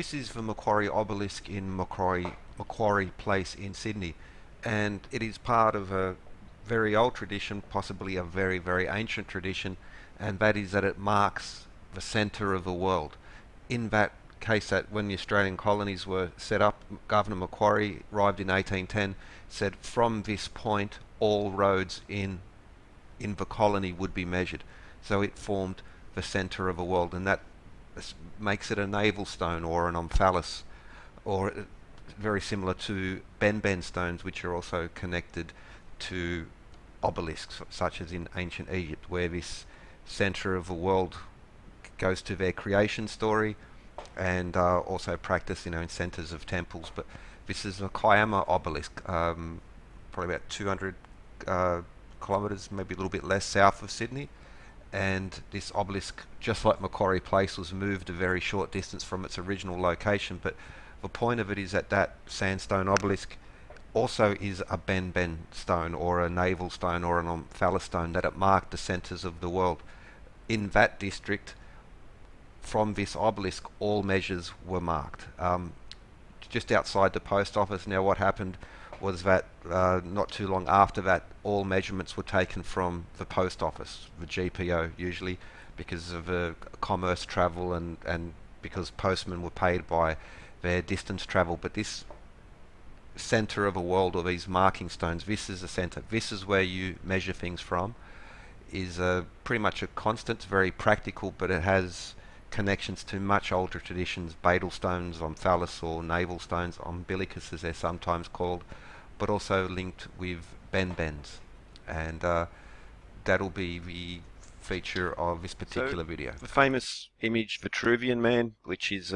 this is the Macquarie obelisk in Macquarie Place in Sydney, and it is part of a very old tradition, possibly a very, very ancient tradition, and that is that it marks the centre of the world. In that case, that when the Australian colonies were set up, Governor Macquarie arrived in 1810, said from this point all roads in the colony would be measured. So it formed the centre of the world, and that makes it a navel stone or an omphalos, or very similar to Benben stones, which are also connected to obelisks, such as in ancient Egypt, where this centre of the world goes to their creation story, and also practice, in centres of temples. But this is a Kaaba obelisk, probably about 200 kilometres, maybe a little bit less south of Sydney. And this obelisk, just like Macquarie Place, was moved a very short distance from its original location. But the point of it is that that sandstone obelisk also is a Benben stone or a navel stone or an Omphalos stone, that it marked the centres of the world. In that district, from this obelisk, all measures were marked. Just outside the post office, now what happened was that not too long after that, all measurements were taken from the post office, the GPO usually, because of commerce travel and because postmen were paid by their distance travel. But this centre of a world, or these marking stones, this is the centre, this is where you measure things from, is pretty much a constant. It's very practical, but it has connections to much older traditions, Baetyl stones, Omphalos or navel stones, Umbilicus as they're sometimes called, but also linked with Benbens. And that'll be the feature of this particular video. The famous image Vitruvian Man, which is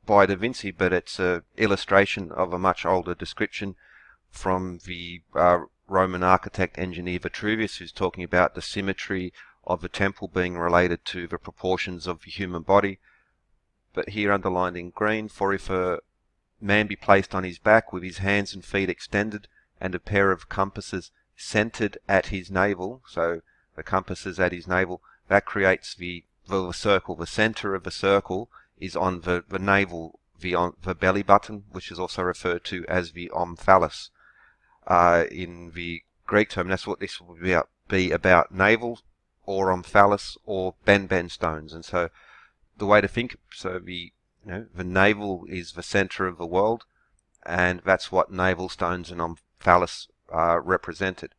by Da Vinci, but it's an illustration of a much older description from the Roman architect engineer Vitruvius, who's talking about the symmetry of the temple being related to the proportions of the human body. But here underlined in green, for if a man be placed on his back with his hands and feet extended and a pair of compasses centered at his navel, so the compass is at his navel, that creates the circle. The center of the circle is on the navel, the belly button, which is also referred to as the omphalos in the Greek term. That's what this will be about, navel or omphalos or Benben stones. And so the way to think, so the navel is the center of the world, and that's what navel stones and omphalos represented.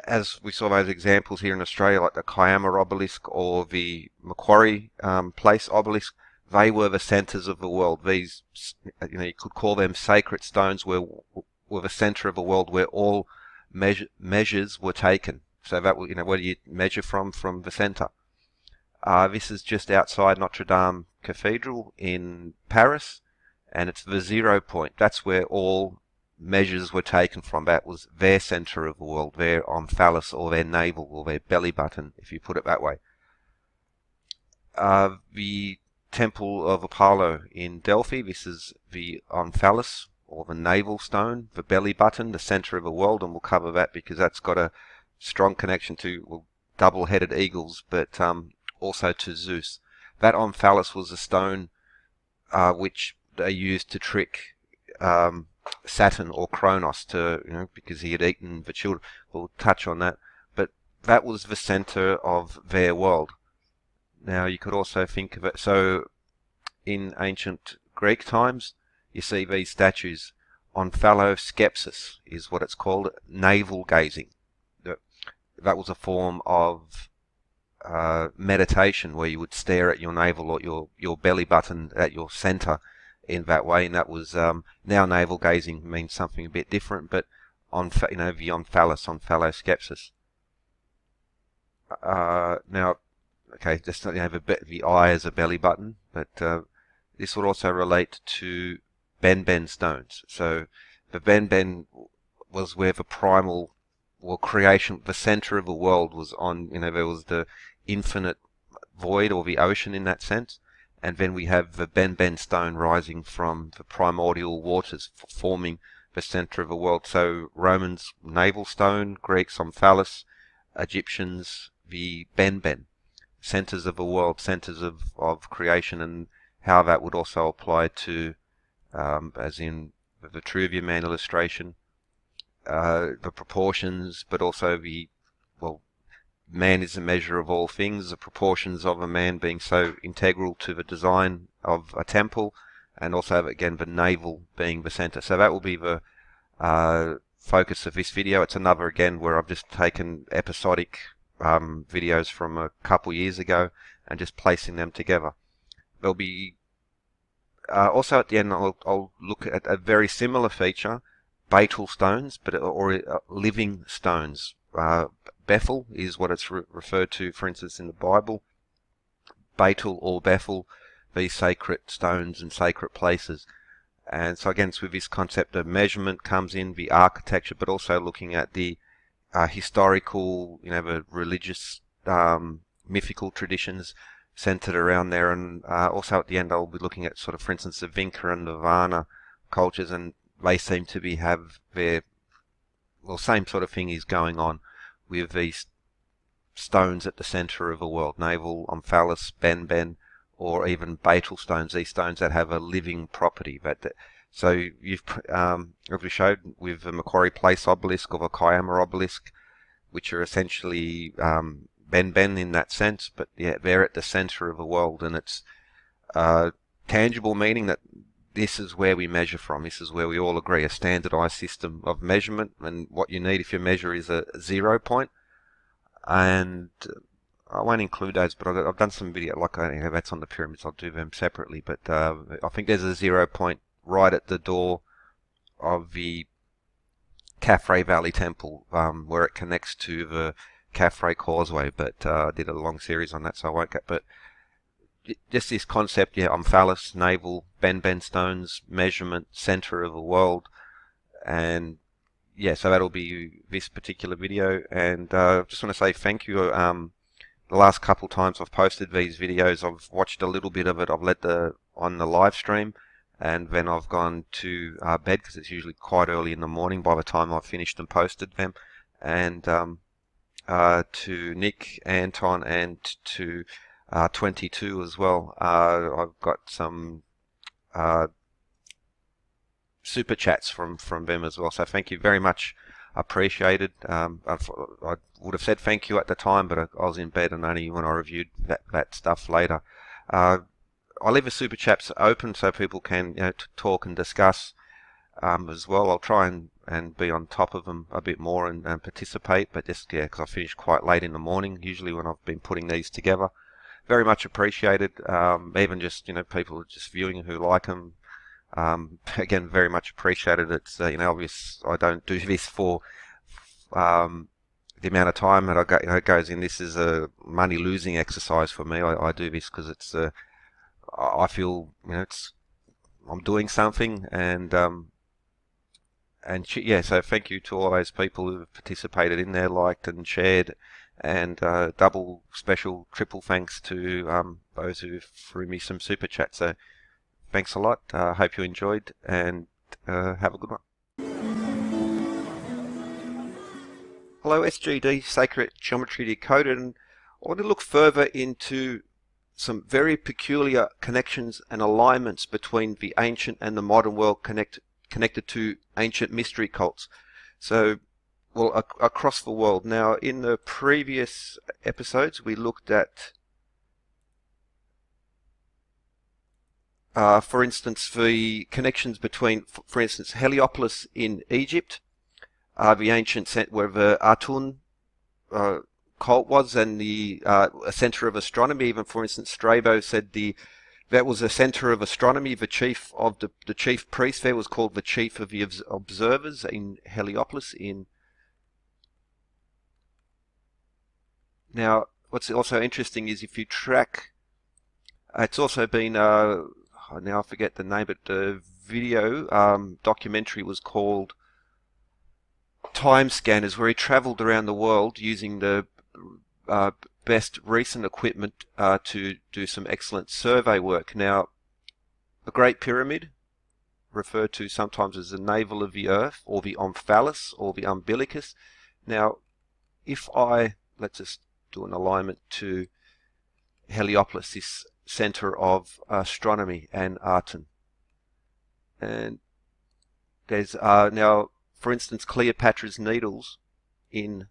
As we saw those examples here in Australia, like the Kaaba obelisk or the Macquarie Place obelisk, they were the centers of the world. These, you could call them sacred stones, were the center of the world, where all measures were taken. So that, where do you measure from? From the center. This is just outside Notre Dame Cathedral in Paris, and it's the 0 point. That's where all measures were taken from. That was their center of the world, their omphalos or their navel or their belly button, if you put it that way. The Temple of Apollo in Delphi, this is the omphalos or the navel stone, the belly button, the center of the world, and we'll cover that because that's got a strong connection to double-headed eagles, but also to Zeus. That omphalos was a stone which they used to trick Saturn or Kronos because he had eaten the children. We'll touch on that. But that was the center of their world. Now you could also think of it, so in ancient Greek times, you see these statues. Omphaloskepsis is what it's called, navel gazing. That was a form of meditation, where you would stare at your navel or your belly button at your center in that way, and that was now navel gazing means something a bit different, but the omphalos, omphaloskepsis. Now, okay, just the eye as a belly button, but this would also relate to Benben stones. So the Benben was where the primal creation, the center of the world was on. There was the infinite void or the ocean in that sense. And then we have the Benben stone rising from the primordial waters, forming the center of the world. So Romans, navel stone; Greeks, omphalos; Egyptians, the Benben. centers of a world, centers of creation, and how that would also apply to, as in the Vitruvian Man illustration, the proportions, but also well, man is the measure of all things, the proportions of a man being so integral to the design of a temple, and also, again, the navel being the center. So that will be the focus of this video. It's another, again, where I've just taken episodic videos from a couple years ago and just placing them together. There'll be also at the end, I'll look at a very similar feature, Baetyl stones, or living stones. Bethel is what it's referred to, for instance, in the Bible. Baetyl or Bethel, these sacred stones and sacred places. And so again, it's with this concept of measurement comes in, the architecture, but also looking at the historical, the religious, mythical traditions centered around there. And also at the end, I'll be looking at sort of, for instance, the Vinca and the Varna cultures, and they seem to have their, same sort of thing is going on with these stones at the center of a world. Navel, Omphalos, Benben, or even Baetyl stones, these stones that have a living property. So you've, as we showed with the Macquarie Place obelisk or the Kiama obelisk, which are essentially Benben in that sense, but yeah, they're at the center of a world, and it's tangible, meaning that this is where we measure from. This is where we all agree, a standardized system of measurement, and what you need if you measure is a 0 point. And I won't include those, but I've done some video, like that's on the pyramids, I'll do them separately, but I think there's a 0 point right at the door of the Caffrey Valley Temple, where it connects to the Caffrey Causeway, but I did a long series on that, so I won't get, but just this concept, Omphalos, navel, Benben stones, measurement, center of the world, and yeah, so that'll be this particular video. And I just want to say thank you. The last couple times I've posted these videos, I've watched a little bit of it. I've on the live stream, and then I've gone to bed because it's usually quite early in the morning by the time I've finished and posted them. And to Nick, Anton, and to 22 as well. I've got some super chats from them as well, so thank you very much, appreciated. I would have said thank you at the time, but I was in bed, and only when I reviewed that stuff later. I'll leave the super chats open so people can talk and discuss as well. I'll try and be on top of them a bit more and participate, but just because I finish quite late in the morning usually when I've been putting these together. Very much appreciated. Even just people just viewing who like them. Again, very much appreciated. It's obvious I don't do this for the amount of time that it goes in. This is a money losing exercise for me. I do this because it's I feel I'm doing something, and yeah. So thank you to all those people who have participated in there, liked and shared. And double, special, triple thanks to those who threw me some super chats. So thanks a lot. Hope you enjoyed, and have a good one. Hello, SGD, Sacred Geometry Decoded, and I want to look further into some very peculiar connections and alignments between the ancient and the modern world connected to ancient mystery cults. So, across the world. Now, in the previous episodes, we looked at, for instance, the connections between, for instance, Heliopolis in Egypt, the ancient where the Atun cult was, and the a center of astronomy. Even, for instance, Strabo said that was a center of astronomy. The chief of the chief priest there was called the chief of the observers in Heliopolis in. Now, what's also interesting is if you track, it's also been, now I forget the name, but the video documentary was called Time Scanners, where he travelled around the world using the best recent equipment to do some excellent survey work. Now, the Great Pyramid, referred to sometimes as the navel of the earth, or the Omphalos, or the Umbilicus. Now, if let's just do an alignment to Heliopolis, this center of astronomy and arton. And there's now, for instance, Cleopatra's Needles in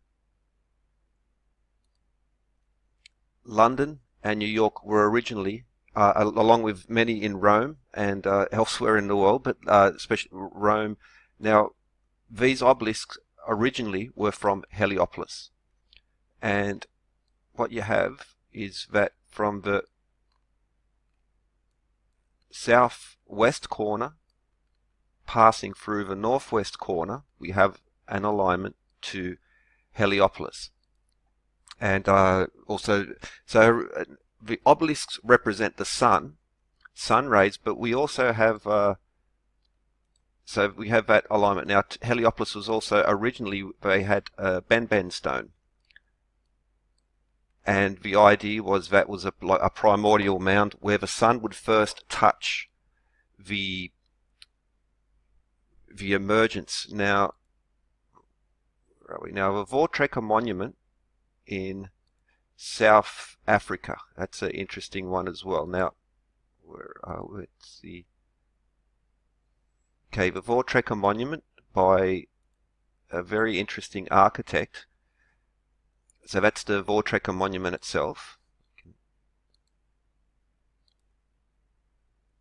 London and New York were originally, along with many in Rome and elsewhere in the world, but especially Rome. Now, these obelisks originally were from Heliopolis. And what you have is that from the southwest corner, passing through the northwest corner, we have an alignment to Heliopolis. And also, so the obelisks represent the sun rays, but we also have, so we have that alignment. Now, Heliopolis was also originally, they had Benben stone. And the idea was that was like a primordial mound where the sun would first touch the emergence. Now, where are we? Now, the Voortrekker monument in South Africa. That's an interesting one as well. Now, where are we? Let's see. Okay, the Voortrekker monument by a very interesting architect. So that's the Voortrekker monument itself.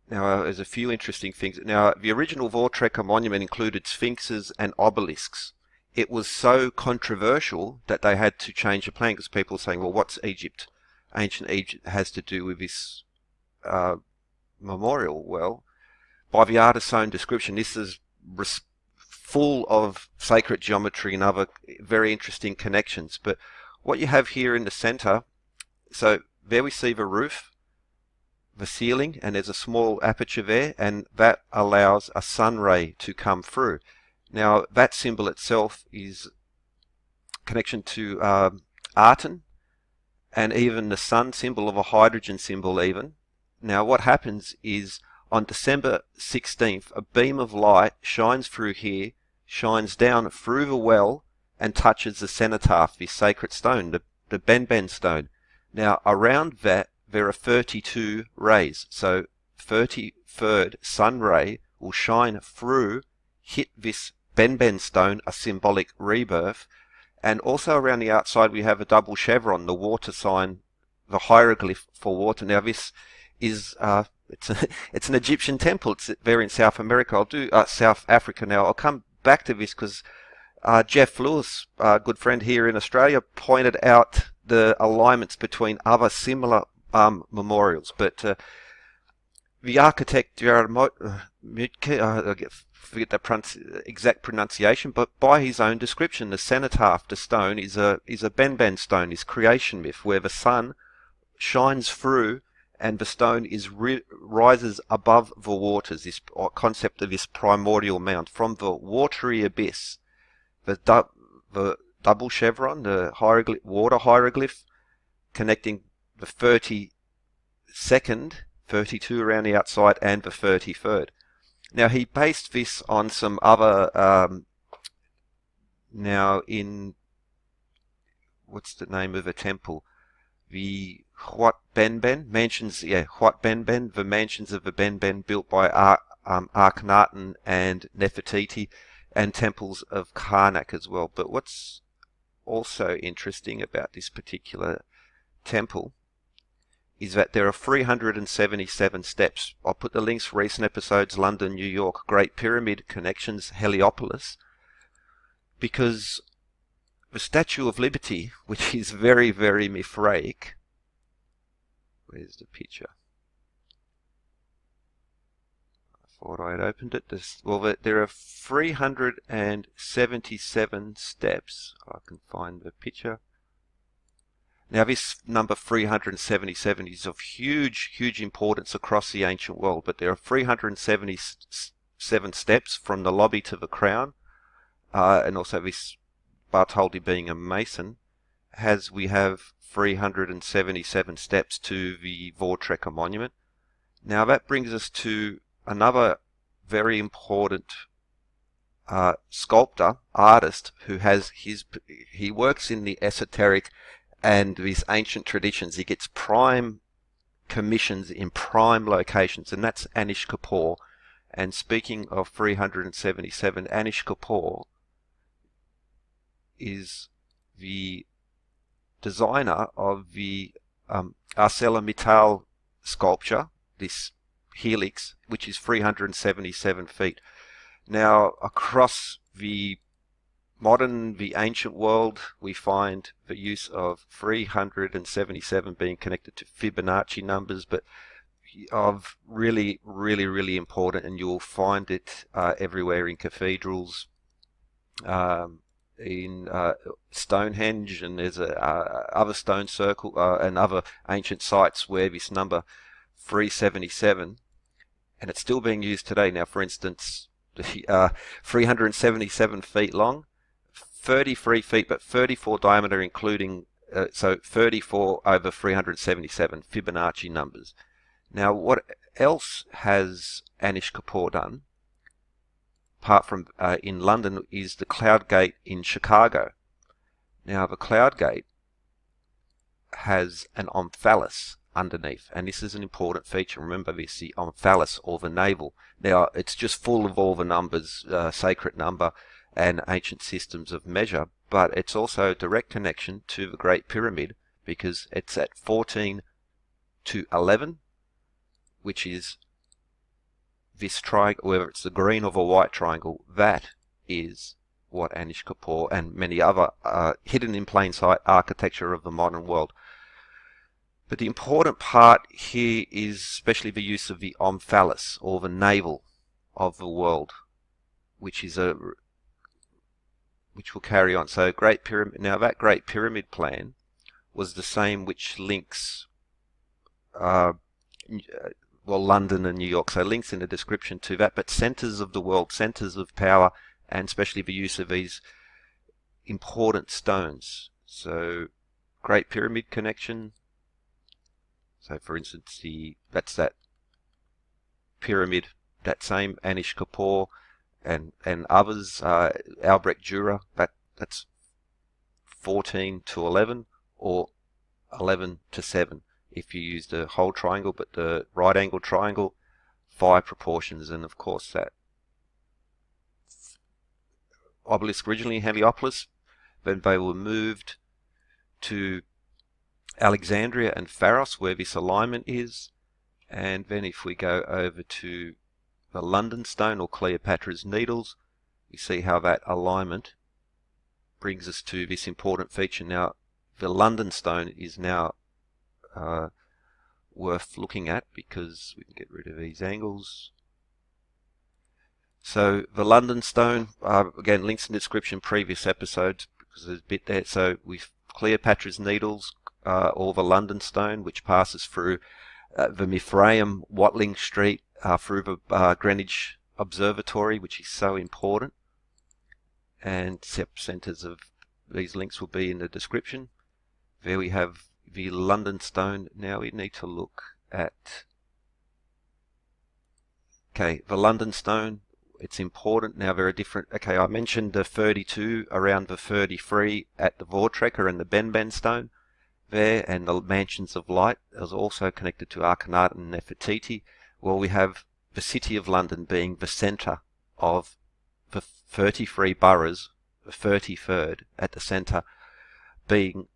Now, there's a few interesting things. Now, the original Voortrekker monument included sphinxes and obelisks. It was so controversial that they had to change the plan because people were saying, well, what's Egypt? Ancient Egypt has to do with this memorial. Well, by the artist's own description, this is full of sacred geometry and other very interesting connections. But what you have here in the center, so there we see the roof, the ceiling, and there's a small aperture there, and that allows a sun ray to come through. Now, that symbol itself is connection to arton, and even the sun symbol of a hydrogen symbol even. Now, what happens is on December 16th, a beam of light shines through here, shines down through the well, and touches the cenotaph, this sacred stone, the Benben stone. Now, around that, there are 32 rays. So, 33rd sun ray will shine through, hit this Benben stone, a symbolic rebirth. And also around the outside, we have a double chevron, the water sign, the hieroglyph for water. Now, this is it's an Egyptian temple. It's there in South America. I'll do South Africa now. I'll come back to this because Jeff Lewis, a good friend here in Australia, pointed out the alignments between other similar memorials. But the architect Gerard Mutke, I forget the exact pronunciation, but by his own description, the cenotaph, the stone, is a Benben stone, is creation myth, where the sun shines through and the stone rises above the waters, this concept of this primordial mound, from the watery abyss. The double chevron, the water hieroglyph, connecting the 32nd, 32 around the outside, and the 33rd. Now, he based this on some other, now in, what's the name of the temple? The Wat Benben mansions, Wat Benben, the mansions of the Benben built by Akhenaten and Nefertiti, and temples of Karnak as well. But what's also interesting about this particular temple is that there are 377 steps. I'll put the links, recent episodes, London, New York, Great Pyramid Connections, Heliopolis, because the Statue of Liberty, which is very, very Mithraic, where's the picture? I thought I had opened it. Well, there are 377 steps. I can find the picture. Now, this number 377 is of huge, huge importance across the ancient world, but there are 377 steps from the lobby to the crown, and also this Bartholdi being a Mason, we have 377 steps to the Voortrekker monument. Now, that brings us to another very important sculptor, artist, who has he works in the esoteric and these ancient traditions. He gets prime commissions in prime locations, and that's Anish Kapoor. And speaking of 377, Anish Kapoor is the designer of the ArcelorMittal sculpture, this helix, which is 377 feet. Now, across the ancient world, we find the use of 377 being connected to Fibonacci numbers, but of really important, and you'll find it everywhere in cathedrals, in Stonehenge, and there's other stone circle and other ancient sites where this number 377, and it's still being used today. Now, for instance, 377 feet long, 33 feet, but 34 diameter, including so 34 over 377 Fibonacci numbers. Now, what else has Anish Kapoor done, apart from in London, is the Cloud Gate in Chicago. Now, the Cloud Gate has an Omphalos underneath, and this is an important feature. Remember this, the Omphalos, or the navel. Now, it's just full of all the numbers, sacred number, and ancient systems of measure, but it's also a direct connection to the Great Pyramid, because it's at 14 to 11, which is this triangle, whether it's the green or the white triangle. That is what Anish Kapoor and many other hidden in plain sight architecture of the modern world. But the important part here is especially the use of the Omphalos, or the navel of the world, which will carry on. So Great Pyramid. Now, that Great Pyramid plan was the same which links London and New York, so links in the description to that, but centers of the world, centers of power, and especially the use of these important stones. So Great Pyramid connection. So for instance, that's that pyramid, that same Anish Kapoor and others, Albrecht Dürer, that's 14 to 11 or 11 to 7. If you use the whole triangle, but the right angle triangle, 5 proportions. And of course that obelisk originally in Heliopolis, then they were moved to Alexandria and Pharos, where this alignment is. And then if we go over to the London stone, or Cleopatra's Needles, we see how that alignment brings us to this important feature. Now, the London stone is now worth looking at, because we can get rid of these angles. So the London stone, again, links in the description, previous episodes, because there's a bit there. So we've Cleopatra's Needles, or the London stone, which passes through the Mithraeum, Watling Street, through the Greenwich Observatory, which is so important. And centers of these links will be in the description. There we have the London stone. Now we need to look at, okay, the London stone. It's important. Now there are different, okay, I mentioned the 32 around the 33 at the Vortrekker and the Benben stone there, and the Mansions of Light is also connected to Akhenaten and Nefertiti. Well, we have the City of London being the centre of the 33 boroughs, the 33rd at the centre being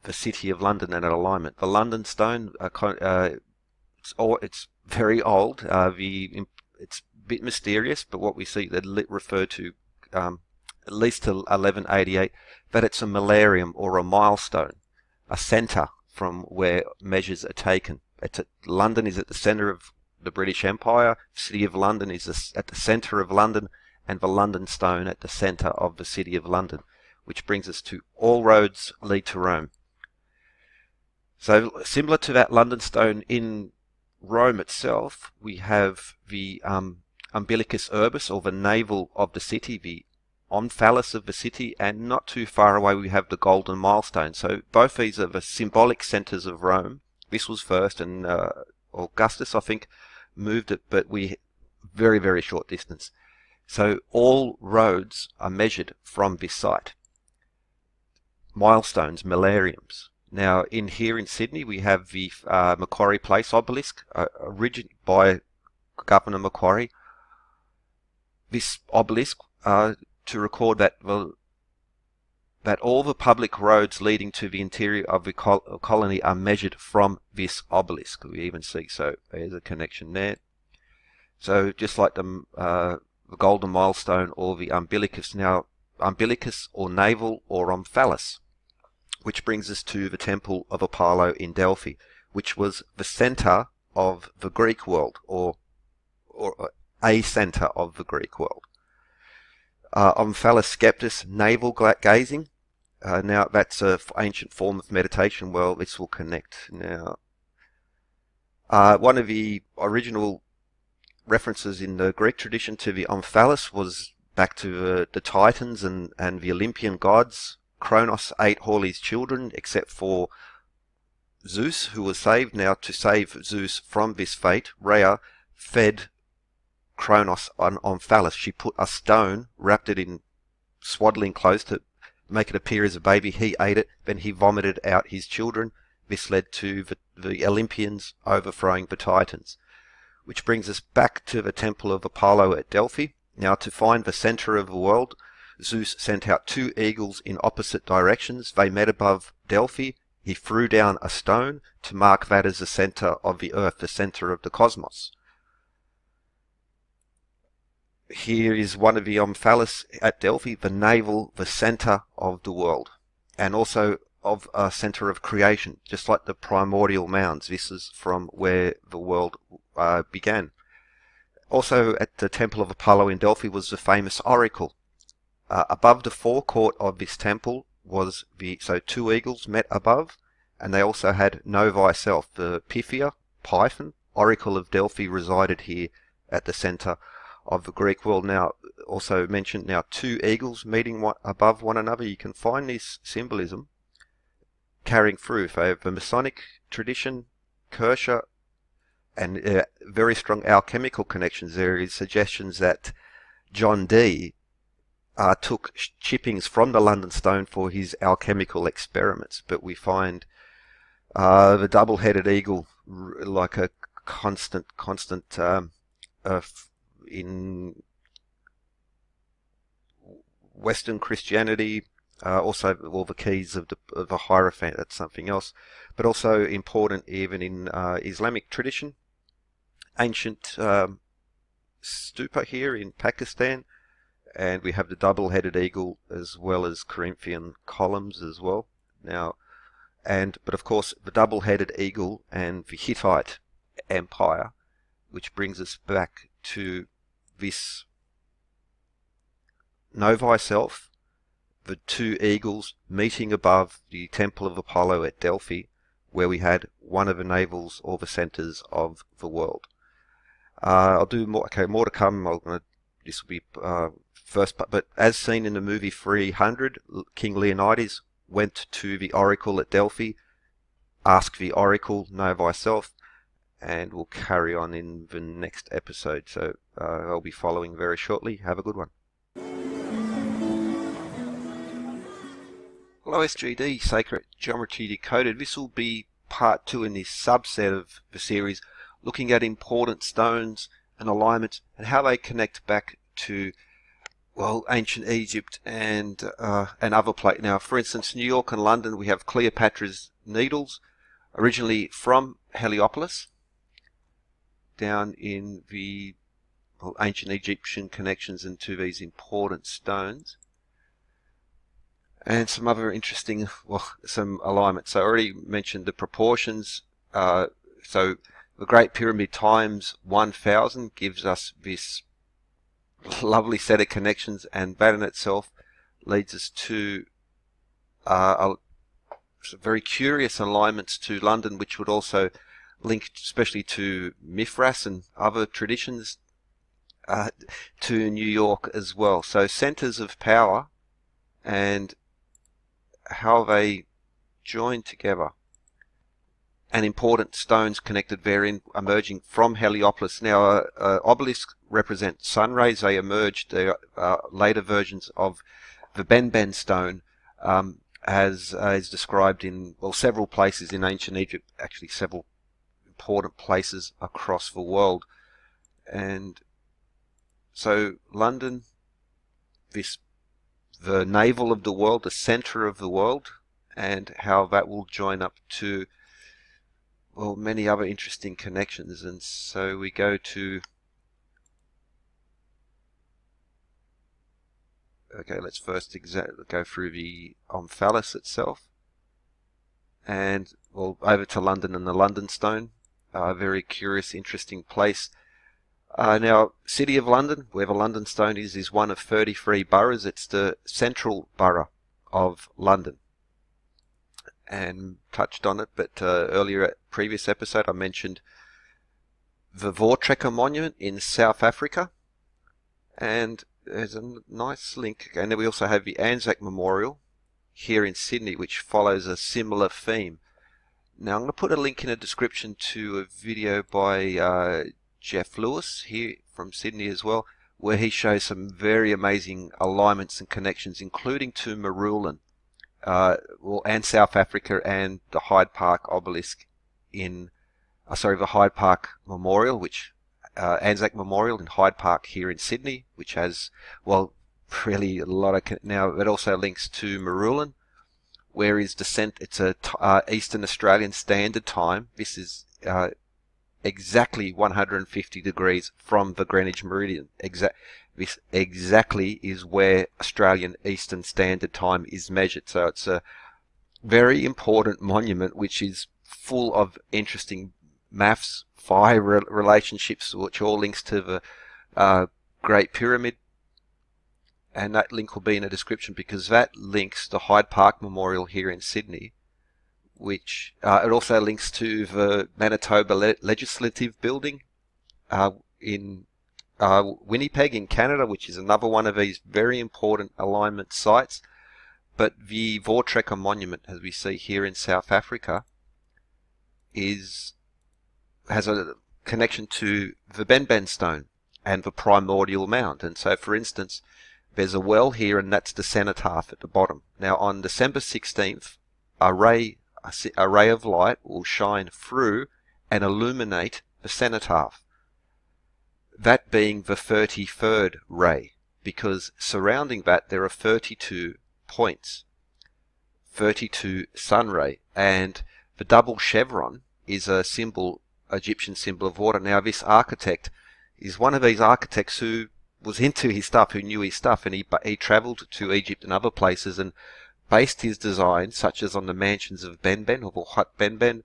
the City of London and an alignment. The London stone, it's very old. It's a bit mysterious, but what we see that refer to at least to 1188, that it's a millennium or a milestone, a centre from where measures are taken. London is at the centre of the British Empire. City of London is at the centre of London, and the London stone at the centre of the City of London, which brings us to all roads lead to Rome. So similar to that London stone in Rome itself, we have the Umbilicus urbis, or the navel of the city, the Omphalos of the city, and not too far away we have the golden milestone. So both these are the symbolic centres of Rome. This was first, and Augustus, I think, moved it, but very short distance. So all roads are measured from this site. Milestones, millenniums. Now, here in Sydney, we have the Macquarie Place obelisk, originated by Governor Macquarie. This obelisk to record that all the public roads leading to the interior of the colony are measured from this obelisk. We even see, so there's a connection there. So just like the golden milestone or the Umbilicus, now Umbilicus or Navel or Omphalos, which brings us to the Temple of Apollo in Delphi, which was the center of the Greek world, or a center of the Greek world. Omphalos Skeptis, navel gazing. Now that's an ancient form of meditation. Well, this will connect now. One of the original references in the Greek tradition to the Omphalos was back to the Titans and the Olympian gods. Kronos ate all his children except for Zeus, who was saved. Now, to save Zeus from this fate, Rhea fed Kronos on Omphalos. She put a stone, wrapped it in swaddling clothes to make it appear as a baby. He ate it, then he vomited out his children. This led to the Olympians overthrowing the Titans. Which brings us back to the Temple of Apollo at Delphi. Now, to find the center of the world, Zeus sent out 2 eagles in opposite directions. They met above Delphi. He threw down a stone to mark that as the center of the earth, the center of the cosmos. Here is one of the Omphalos at Delphi, the navel, the center of the world, and also of a center of creation, just like the primordial mounds. This is from where the world began. Also at the Temple of Apollo in Delphi was the famous oracle. Above the forecourt of this temple was 2 eagles met above, and they also had Novi self, the Pythia, Python, oracle of Delphi resided here at the center of the Greek world. Now, also mentioned now 2 eagles meeting above one another. You can find this symbolism carrying through for the Masonic tradition, Kersha, and very strong alchemical connections. There is suggestions that John Dee took chippings from the London stone for his alchemical experiments, but we find the double-headed eagle like a constant in Western Christianity, also all the keys of the Hierophant, that's something else, but also important even in Islamic tradition. Ancient stupa here in Pakistan, and we have the double-headed eagle as well as Corinthian columns as well. Now, but of course the double-headed eagle and the Hittite Empire, which brings us back to this Novi self, the 2 eagles meeting above the Temple of Apollo at Delphi, where we had one of the navels or the centers of the world. I'll do more. Okay, more to come. This will be first, but as seen in the movie 300, King Leonidas went to the oracle at Delphi, asked the oracle, know thyself, and we'll carry on in the next episode. So I'll be following very shortly. Have a good one. Hello SGD, Sacred Geometry Decoded. This will be part 2 in this subset of the series, looking at important stones and alignments and how they connect back to, well, ancient Egypt and other places. Now, for instance, New York and London, we have Cleopatra's Needles, originally from Heliopolis, down in the ancient Egyptian connections into these important stones. And some other interesting, some alignments. So I already mentioned the proportions. So the Great Pyramid times 1,000 gives us this lovely set of connections, and that in itself leads us to some very curious alignments to London, which would also link especially to Mithras and other traditions, to New York as well. So centers of power and how they join together, and important stones connected therein emerging from Heliopolis. Now, obelisks represent sun rays. They emerged, later versions of the Benben stone, is described in, well, several places in ancient Egypt, actually several important places across the world. And so London, the navel of the world, the center of the world, and how that will join up to, well, many other interesting connections. And so we go to, okay, let's first go through the Omphalos itself, and well, over to London and the London Stone, a very curious, interesting place. Now, City of London, where the London Stone is one of 33 boroughs. It's the central borough of London, and touched on it, but earlier at previous episode I mentioned the Voortrekker Monument in South Africa, and there's a nice link. And then we also have the Anzac Memorial here in Sydney, which follows a similar theme. Now I'm going to put a link in the description to a video by Jeff Lewis here from Sydney as well, where he shows some very amazing alignments and connections, including to Marulan, and South Africa, and the Hyde Park obelisk in, the Hyde Park Memorial, which Anzac Memorial in Hyde Park here in Sydney, which has, well, really a lot of, now it also links to Marulan, where is it's a Eastern Australian Standard Time. This is exactly 150 degrees from the Greenwich Meridian. This exactly is where Australian Eastern Standard Time is measured. So it's a very important monument, which is full of interesting maths, fire relationships, which all links to the Great Pyramid. And that link will be in the description, because that links the Hyde Park Memorial here in Sydney, which it also links to the Manitoba Legislative Building in Winnipeg in Canada, which is another one of these very important alignment sites. But the Voortrekker Monument, as we see here in South Africa, has a connection to the Benben stone and the primordial mound. And so, for instance, there's a well here, and that's the cenotaph at the bottom. Now, on December 16th, a ray of light will shine through and illuminate the cenotaph, that being the 33rd ray, because surrounding that there are 32 points, 32 sun ray, and the double chevron is a symbol, Egyptian symbol of water. Now, this architect is one of these architects who was into his stuff, who knew his stuff, and he travelled to Egypt and other places and based his design, such as on the mansions of Benben, or Hut Benben,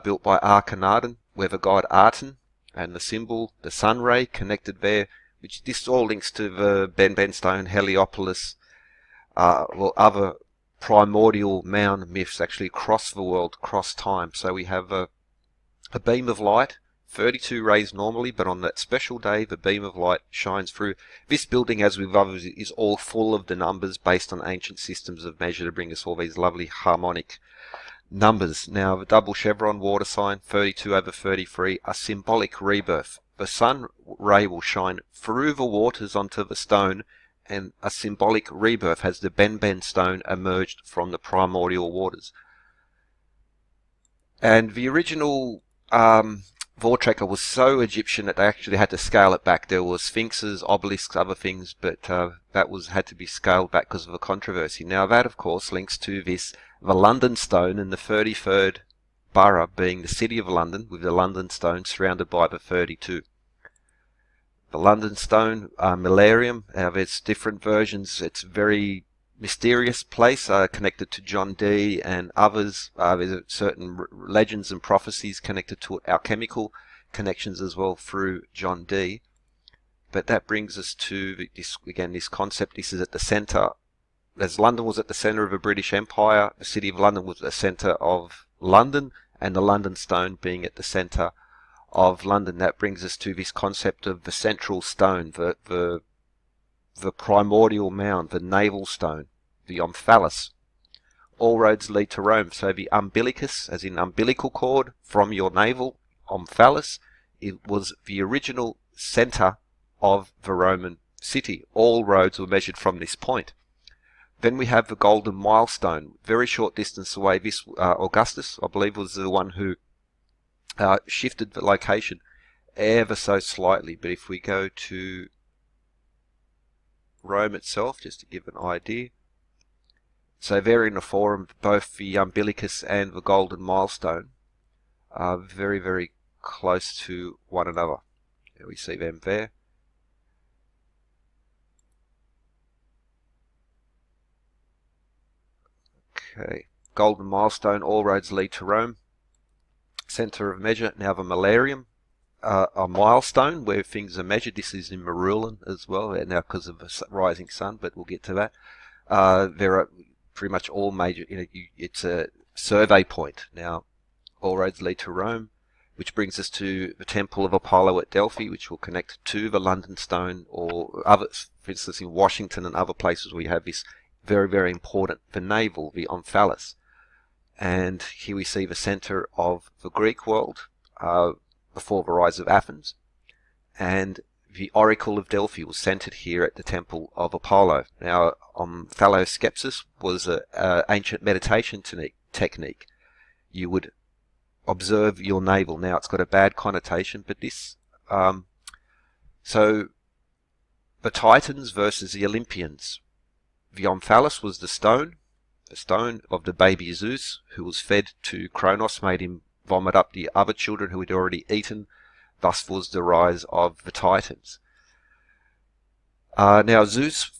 built by Akhenaten, where the god Aten, and the symbol, the sun ray, connected there, which this all links to the Benben stone, Heliopolis, other primordial mound myths actually across the world, across time. So we have a beam of light, 32 rays normally, but on that special day the beam of light shines through. This building, as with others, is all full of the numbers based on ancient systems of measure to bring us all these lovely harmonic numbers. Now, the double chevron water sign, 32/33, a symbolic rebirth. The sun ray will shine through the waters onto the stone, and a symbolic rebirth as the Benben stone emerged from the primordial waters. And the original Voortrekker was so Egyptian that they actually had to scale it back. There were sphinxes, obelisks, other things, but that had to be scaled back because of a controversy. Now that, of course, links to the London Stone and the 33rd borough being the City of London, with the London Stone surrounded by the 32. The London Stone, Millennium, there's different versions. It's a very mysterious place, connected to John Dee and others. There's certain legends and prophecies connected to it, alchemical connections as well through John Dee. But that brings us to this concept. This is at the centre. As London was at the centre of the British Empire, the City of London was at the centre of London, and the London Stone being at the centre of London. That brings us to this concept of the central stone, the primordial mound, the navel stone, the Omphalos. All roads lead to Rome. So the Umbilicus, as in umbilical cord, from your navel, Omphalos, it was the original centre of the Roman city. All roads were measured from this point. Then we have the Golden Milestone, very short distance away. This Augustus, I believe, was the one who shifted the location ever so slightly. But if we go to Rome itself, just to give an idea, so there in the forum, both the Umbilicus and the Golden Milestone are very, very close to one another. There we see them there. Okay, Golden Milestone, all roads lead to Rome. Centre of measure, now the Millennium, a milestone where things are measured. This is in Marulan as well, now because of the rising sun, but we'll get to that. There are pretty much all major, it's a survey point. Now, all roads lead to Rome, which brings us to the Temple of Apollo at Delphi, which will connect to the London Stone, or other, for instance, in Washington and other places where you have this very, very important, the navel, the Omphalos. And here we see the center of the Greek world before the rise of Athens. And the Oracle of Delphi was centered here at the Temple of Apollo. Now, Omphalos was an ancient meditation technique. You would observe your navel. Now, it's got a bad connotation, but this... so, the Titans versus the Olympians. The Omphalos was the stone of the baby Zeus, who was fed to Kronos, made him vomit up the other children who had already eaten. Thus was the rise of the Titans. Now Zeus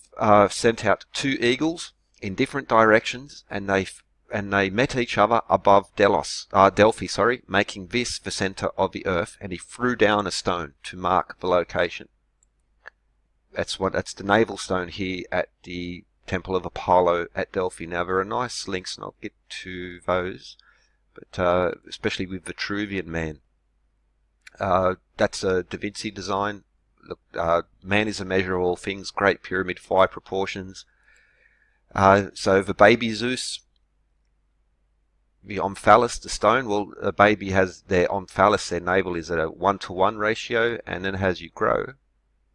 sent out two eagles in different directions, and they met each other above Delphi, making this the center of the earth, and he threw down a stone to mark the location. That's the navel stone here at the Temple of Apollo at Delphi. Now there are nice links, and I'll get to those, but especially with Vitruvian Man. That's a Da Vinci design. Look, man is a measure of all things, Great Pyramid, 5 proportions. So the baby Zeus, the Omphalos, the stone, well, a baby has their Omphalos, their navel is at a 1-to-1 ratio, and then as you grow,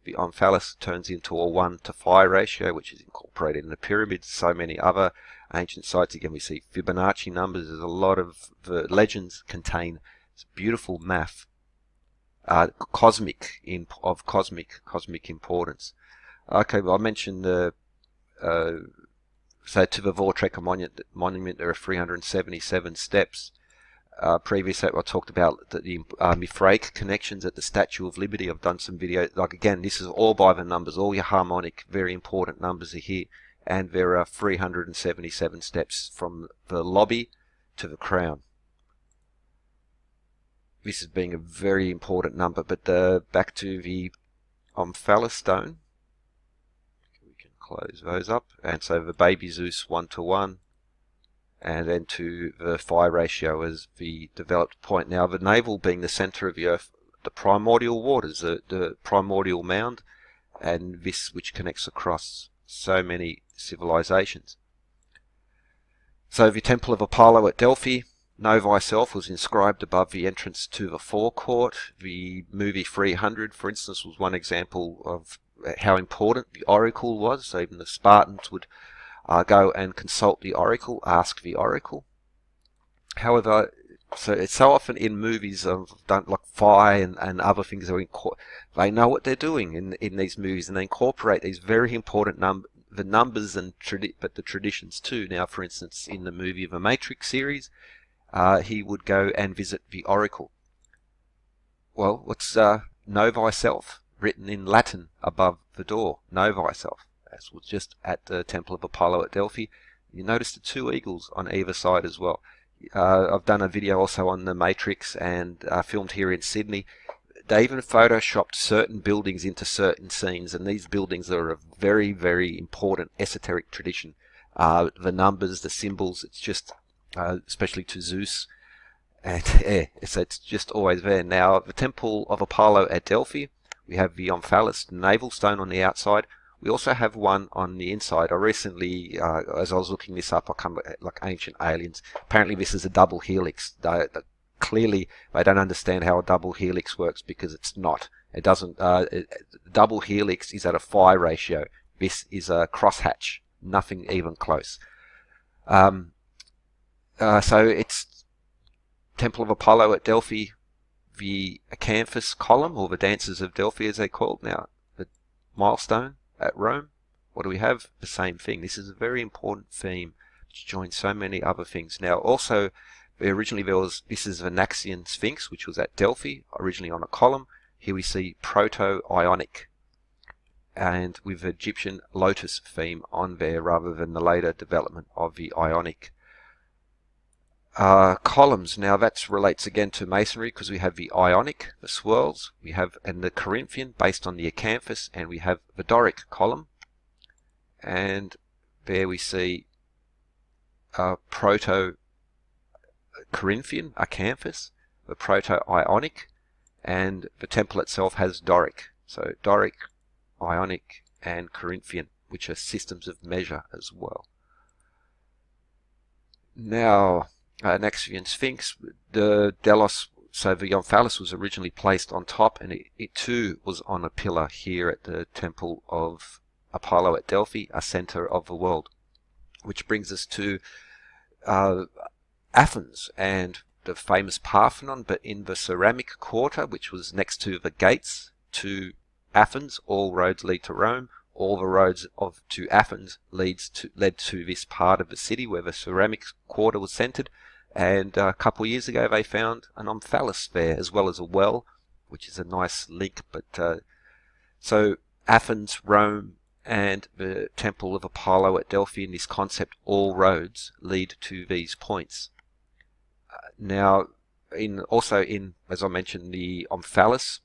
the Omphalos turns into a 1-to-5 ratio, which is incorporated in the pyramids. So many other ancient sites. Again, we see Fibonacci numbers. There's a lot of the legends contain beautiful math, cosmic importance. Okay, well, I mentioned the so to the Vortrek monument there are 377 steps. Previously, I talked about the Mithraic connections at the Statue of Liberty. I've done some videos. Like, again, this is all by the numbers. All your harmonic, very important numbers are here. And there are 377 steps from the lobby to the crown. This is being a very important number. But back to the Omphalos stone. We can close those up. And so the baby Zeus 1-to-1. And then to the phi ratio as the developed point. Now, the navel being the center of the earth, the primordial waters, the primordial mound, and this which connects across so many civilizations. So the Temple of Apollo at Delphi, Know Thyself, was inscribed above the entrance to the forecourt. The movie 300, for instance, was one example of how important the oracle was. So even the Spartans would go and consult the oracle, ask the oracle. However, so it's so often in movies done like Phi and other things, they know what they're doing in these movies, and they incorporate these very important the numbers and but the traditions too. Now, for instance, in the movie of the Matrix series, he would go and visit the oracle. Well, what's Know Thyself written in Latin above the door? Know Thyself. As was just at the Temple of Apollo at Delphi. You notice the two eagles on either side as well. I've done a video also on the Matrix and filmed here in Sydney. They even photoshopped certain buildings into certain scenes, and these buildings are a very, very important esoteric tradition. The numbers, the symbols, it's just, especially to Zeus, and it's just always there. Now, the Temple of Apollo at Delphi, we have the Omphalos navel stone on the outside. We also have one on the inside. I recently, as I was looking this up, I come like ancient aliens. Apparently this is a double helix. Clearly they don't understand how a double helix works, because it's not. It doesn't. Double helix is at a phi ratio. This is a crosshatch nothing even close. So it's Temple of Apollo at Delphi, the Acanthus column, or the Dancers of Delphi as they're called now, the milestone at Rome. What do we have? The same thing. This is a very important theme which joins so many other things. Now also, originally this is the Naxian Sphinx, which was at Delphi, originally on a column. Here we see Proto-Ionic, and with Egyptian lotus theme on there rather than the later development of the Ionic. Columns, now that relates again to masonry because we have the Ionic, the swirls, we have and the Corinthian based on the Acanthus, and we have the Doric column, and there we see Proto-Corinthian, Acanthus, the Proto-Ionic, and the temple itself has Doric. So Doric, Ionic, and Corinthian, which are systems of measure as well. Now, Naxian Sphinx, the Delos, so the Omphalos was originally placed on top, and it too was on a pillar here at the Temple of Apollo at Delphi, a center of the world. Which brings us to Athens and the famous Parthenon, but in the ceramic quarter, which was next to the gates to Athens. All roads lead to Rome. All the roads to Athens led to this part of the city where the ceramic quarter was centered. And a couple of years ago they found an Omphalos there, as well as a well, which is a nice link. But so Athens, Rome, and the Temple of Apollo at Delphi, in this concept, all roads lead to these points. Now, also in, as I mentioned, the Omphalos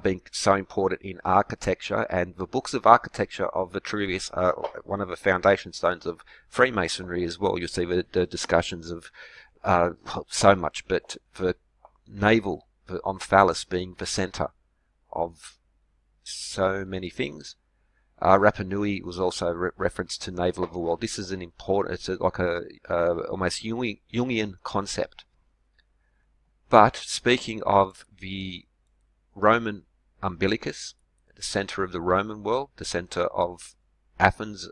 being so important in architecture, and the books of architecture of Vitruvius are one of the foundation stones of Freemasonry as well. You'll see the discussions of so much, but the navel, the Omphalos being the center of so many things. Rapa Nui was also referenced to navel of the world. This is an important, it's like a almost Jungian concept. But speaking of the Roman Umbilicus, the center of the Roman world, the center of Athens,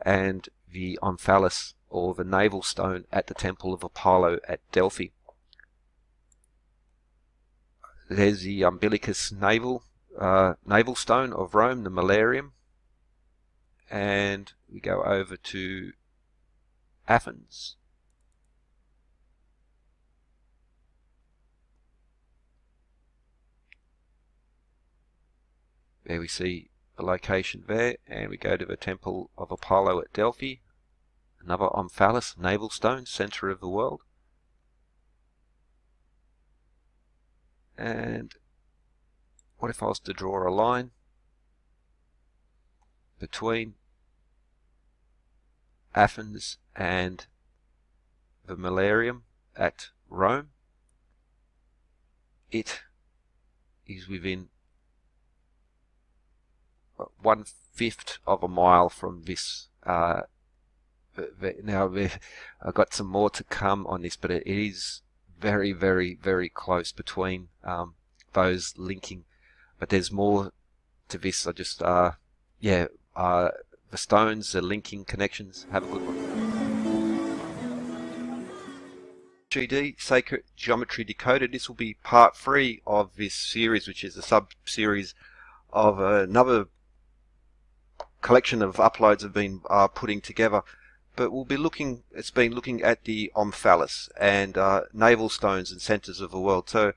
and the Omphalos, or the navel stone at the Temple of Apollo at Delphi. There's the Umbilicus navel stone of Rome, the Malarium, and we go over to Athens. There we see the location there, and we go to the Temple of Apollo at Delphi, another Omphalos navel stone, center of the world. And what if I was to draw a line between Athens and the Malarium at Rome? It is within 1/5 of a mile from this. Now I've got some more to come on this, but it is very, very, very close between those linking. But there's more to this. I just the stones, the linking connections. Have a good one. GD, Sacred Geometry Decoded. This will be part 3 of this series, which is a sub-series of another collection of uploads I've been putting together. But we'll be looking at the Omphalos and navel stones and centers of the world. So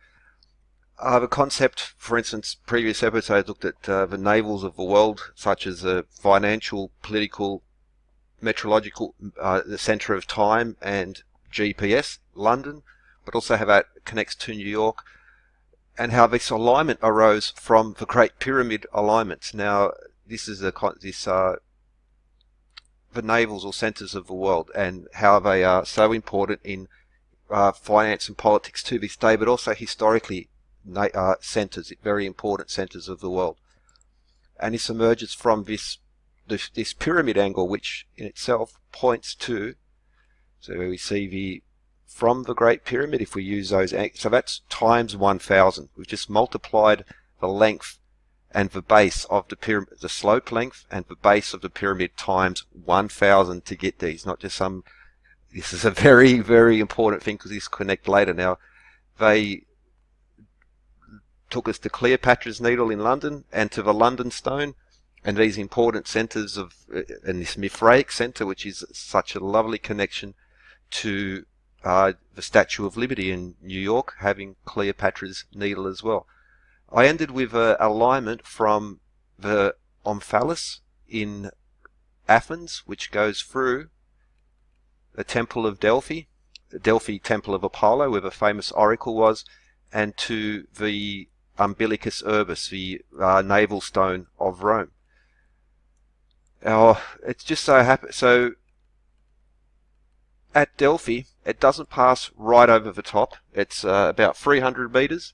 the concept, for instance, previous episodes looked at the navels of the world, such as financial, political, meteorological, the center of time, and GPS, London, but also how that connects to New York, and how this alignment arose from the Great Pyramid alignments. Now, this is the navels or centers of the world, and how they are so important in finance and politics to this day, but also historically centers, very important centers of the world. And this emerges from this pyramid angle, which in itself points to, so we see from the Great Pyramid, if we use those, so that's times 1,000. We've just multiplied the length and the base of the pyramid, the slope length and the base of the pyramid times 1,000 to get these, not just some. This is a very, very important thing because this connect later. Now, they took us to Cleopatra's Needle in London and to the London Stone and these important centres of, and this Mithraic centre, which is such a lovely connection to the Statue of Liberty in New York, having Cleopatra's Needle as well. I ended with an alignment from the Omphalos in Athens, which goes through the Temple of Delphi, the Delphi Temple of Apollo, where the famous oracle was, and to the Umbilicus Urbis, the navel stone of Rome. It's just so happy. So at Delphi, it doesn't pass right over the top. It's about 300 meters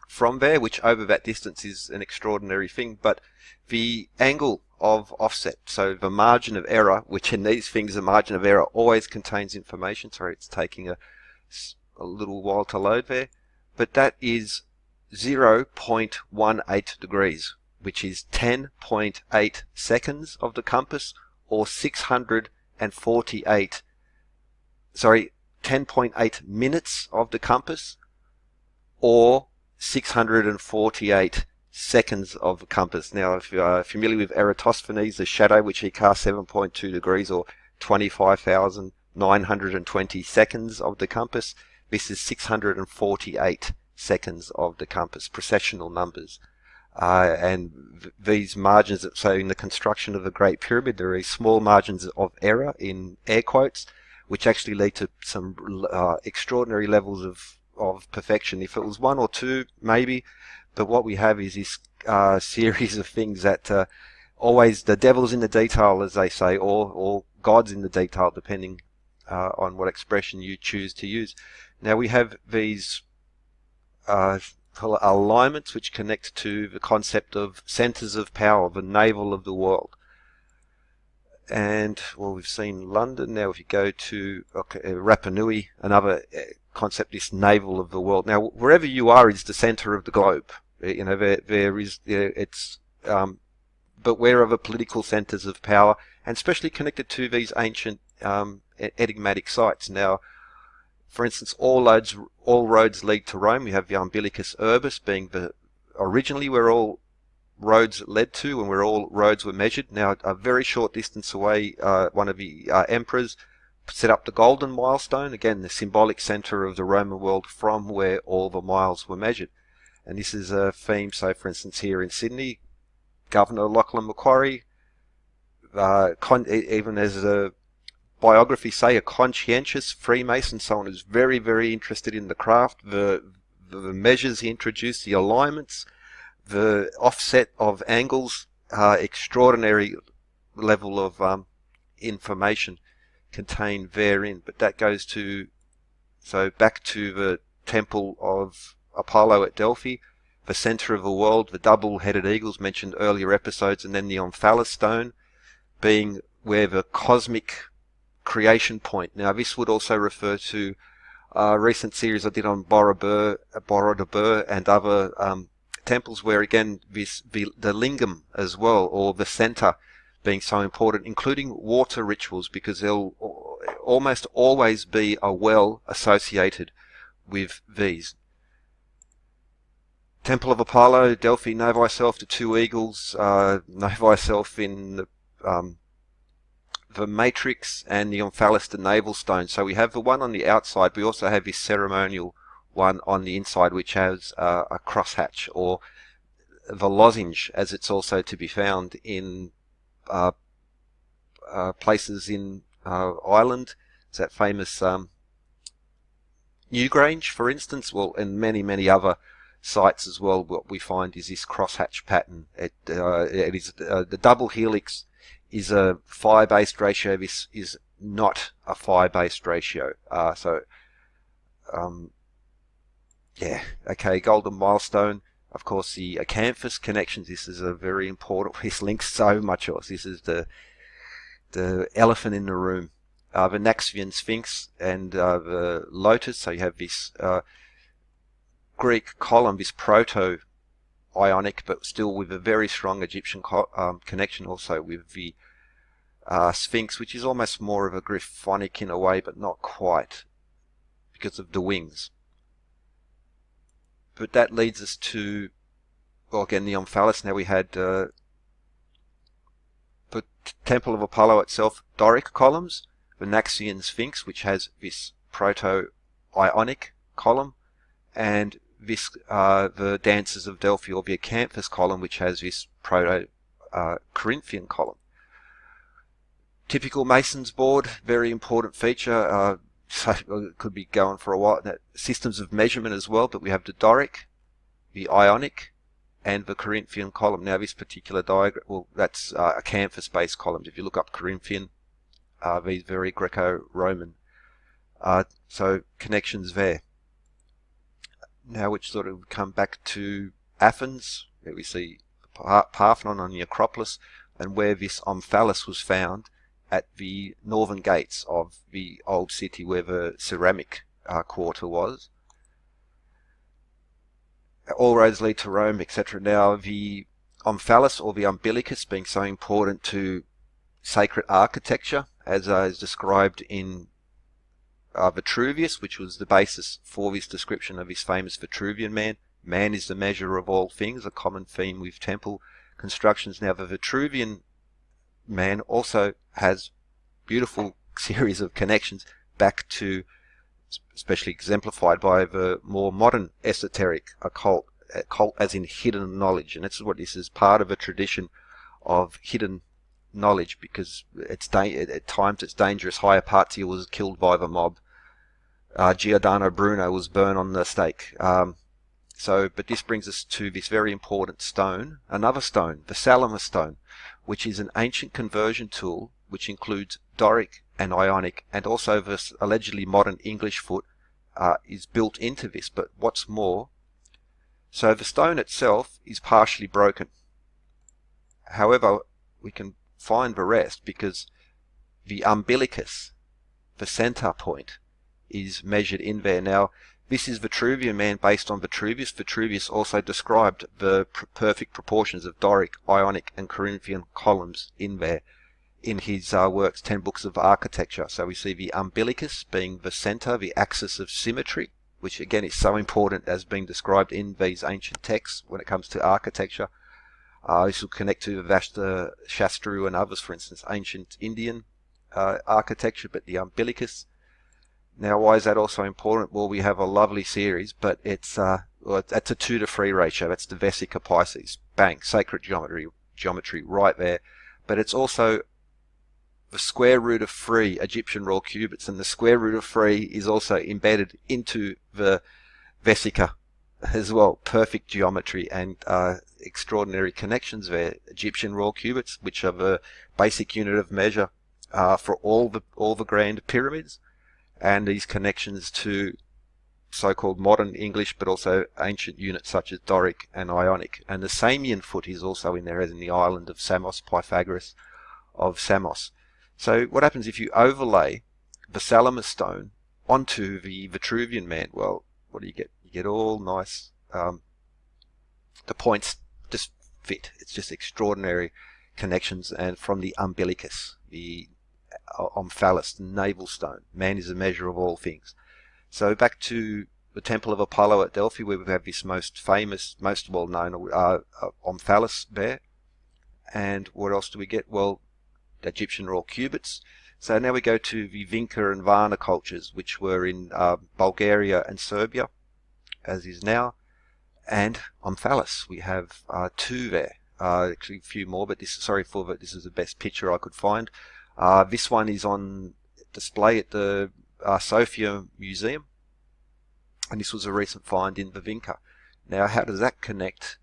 from there, which over that distance is an extraordinary thing. But the angle of offset, so the margin of error, which in these things the margin of error always contains information. Sorry, it's taking a little while to load there. But that is 0.18 degrees, which is 10.8 seconds of the compass, or 10.8 minutes of the compass, or 648 seconds of the compass. Now, if you are familiar with Eratosthenes, the shadow, which he cast 7.2 degrees, or 25,920 seconds of the compass, this is 648 seconds of the compass, precessional numbers. And these margins, so in the construction of the Great Pyramid, there are these small margins of error, in air quotes, which actually lead to some extraordinary levels of perfection. If it was one or two, maybe, but what we have is this series of things that always the devil's in the detail, as they say, or God's in the detail, depending on what expression you choose to use. Now we have these alignments which connect to the concept of centres of power, the navel of the world. And, well, we've seen London. Now if you go to Rapa Nui, another concept, this navel of the world. Now wherever you are is the centre of the globe. You know, there is, it's, but where are the political centres of power, and especially connected to these ancient enigmatic sites. Now, for instance, all roads lead to Rome. We have the Umbilicus Urbis being originally where all roads led to and where all roads were measured. Now, a very short distance away, one of the emperors set up the Golden Milestone, again the symbolic centre of the Roman world, from where all the miles were measured. And this is a theme, so for instance here in Sydney, Governor Lachlan Macquarie, even as a biography say, a conscientious Freemason, someone who's very, very interested in the craft, the measures he introduced, the alignments, the offset of angles, extraordinary level of information contained therein. But that goes to, so back to the Temple of Apollo at Delphi, the centre of the world, the double-headed eagles mentioned earlier episodes, and then the Omphalos stone being where the cosmic creation point. Now this would also refer to a recent series I did on Borobudur and other temples, where again the lingam as well, or the centre, being so important, including water rituals, because there'll almost always be a well associated with these. Temple of Apollo, Delphi, know thyself, the two eagles, know thyself in the matrix, and the Omphalos, the navel stone. So we have the one on the outside. We also have this ceremonial one on the inside, which has a crosshatch, or the lozenge, as it's also to be found in places in Ireland. It's that famous Newgrange, for instance, well, and many, many other sites as well. What we find is this crosshatch pattern. It is the double helix is a phi-based ratio. This is not a phi-based ratio. Yeah, okay, Golden Milestone. Of course, the Acanthus connections. This is a very important. This links so much else. This is the elephant in the room. The Naxian Sphinx and the Lotus. So you have this Greek column, this proto Ionic, but still with a very strong Egyptian connection also with the Sphinx, which is almost more of a Griffonic in a way, but not quite, because of the wings. But that leads us to, well, again, the Omphalos. Now we had the Temple of Apollo itself, Doric columns, the Naxian Sphinx, which has this Proto-Ionic column, and this the Dancers of Delphi, or the Acanthus column, which has this Proto-Corinthian column. Typical Mason's board, very important feature. So it could be going for a while. Systems of measurement as well, but we have the Doric, the Ionic, and the Corinthian column. Now this particular diagram, well, that's Acanthus-based columns. If you look up Corinthian, these very Greco-Roman. So connections there. Now which sort of come back to Athens, where we see Parthenon on the Acropolis, and where this Omphalos was found at the northern gates of the old city where the ceramic quarter was. All roads lead to Rome, etc. Now the Omphalos, or the Umbilicus, being so important to sacred architecture, as is described in Vitruvius, which was the basis for this description of his famous Vitruvian man. Man is the measure of all things, a common theme with temple constructions. Now the Vitruvian man also has beautiful series of connections back to, especially exemplified by the more modern esoteric occult as in hidden knowledge. And this is what this is, part of a tradition of hidden knowledge, because at times it's dangerous. Hypatia was killed by the mob. Giordano Bruno was burned on the stake. But this brings us to this very important stone, another stone, the Salamis stone, which is an ancient conversion tool which includes Doric and Ionic, and also this allegedly modern English foot is built into this. But what's more, so the stone itself is partially broken. However, we can find the rest because the Umbilicus, the center point, is measured in there. Now, this is Vitruvian man based on Vitruvius. Vitruvius also described the perfect proportions of Doric, Ionic, and Corinthian columns in there in his works, 10 Books of Architecture. So we see the Umbilicus being the center, the axis of symmetry, which again is so important as being described in these ancient texts when it comes to architecture. This will connect to Vashta, Shastru, and others, for instance, ancient Indian architecture, but the Umbilicus. Now, why is that also important? Well, we have a lovely series, but it's that's a 2-to-3 ratio. That's the Vesica Pisces. Bang, sacred geometry right there. But it's also the square root of 3 Egyptian raw cubits, and the square root of 3 is also embedded into the Vesica as well. Perfect geometry and extraordinary connections there. Egyptian raw cubits, which are the basic unit of measure for all the grand pyramids, and these connections to so-called modern English, but also ancient units such as Doric and Ionic. And the Samian foot is also in there, as in the island of Samos, Pythagoras of Samos. So what happens if you overlay the Salamis stone onto the Vitruvian man? Well, what do you get? You get all nice, the points just fit. It's just extraordinary connections. And from the Umbilicus, the Omphalos, the navel stone, man is a measure of all things. So back to the Temple of Apollo at Delphi, where we have this most famous, most well-known Omphalos there. And what else do we get? Well, the Egyptian raw cubits. So now we go to the Vinca and Varna cultures, which were in Bulgaria and Serbia, as is now. And Omphalos, we have 2 there. Actually a few more, but this is the best picture I could find. This one is on display at the Sofia Museum, and this was a recent find in the Vinca. Now, how does that connect?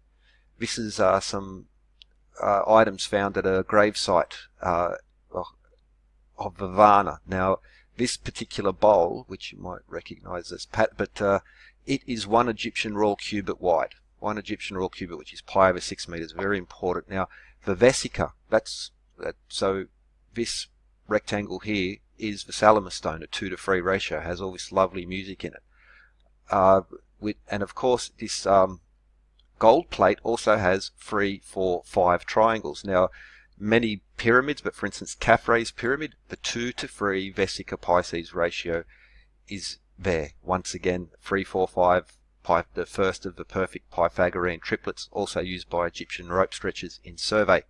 This is some items found at a gravesite of the Varna. Now, this particular bowl, which you might recognize as but it is 1 Egyptian raw cubit wide. 1 Egyptian raw cubit, which is pi over 6 meters. Very important. Now, the Vesica, so this rectangle here is the Salamis stone, a 2-to-3 ratio, has all this lovely music in it. And of course, this gold plate also has 3, 4, 5 triangles. Now, many pyramids, but for instance, Khafre's pyramid, the 2 to 3 Vesica-Pisces ratio is there. Once again, 3, 4, 5, the first of the perfect Pythagorean triplets, also used by Egyptian rope stretchers in survey.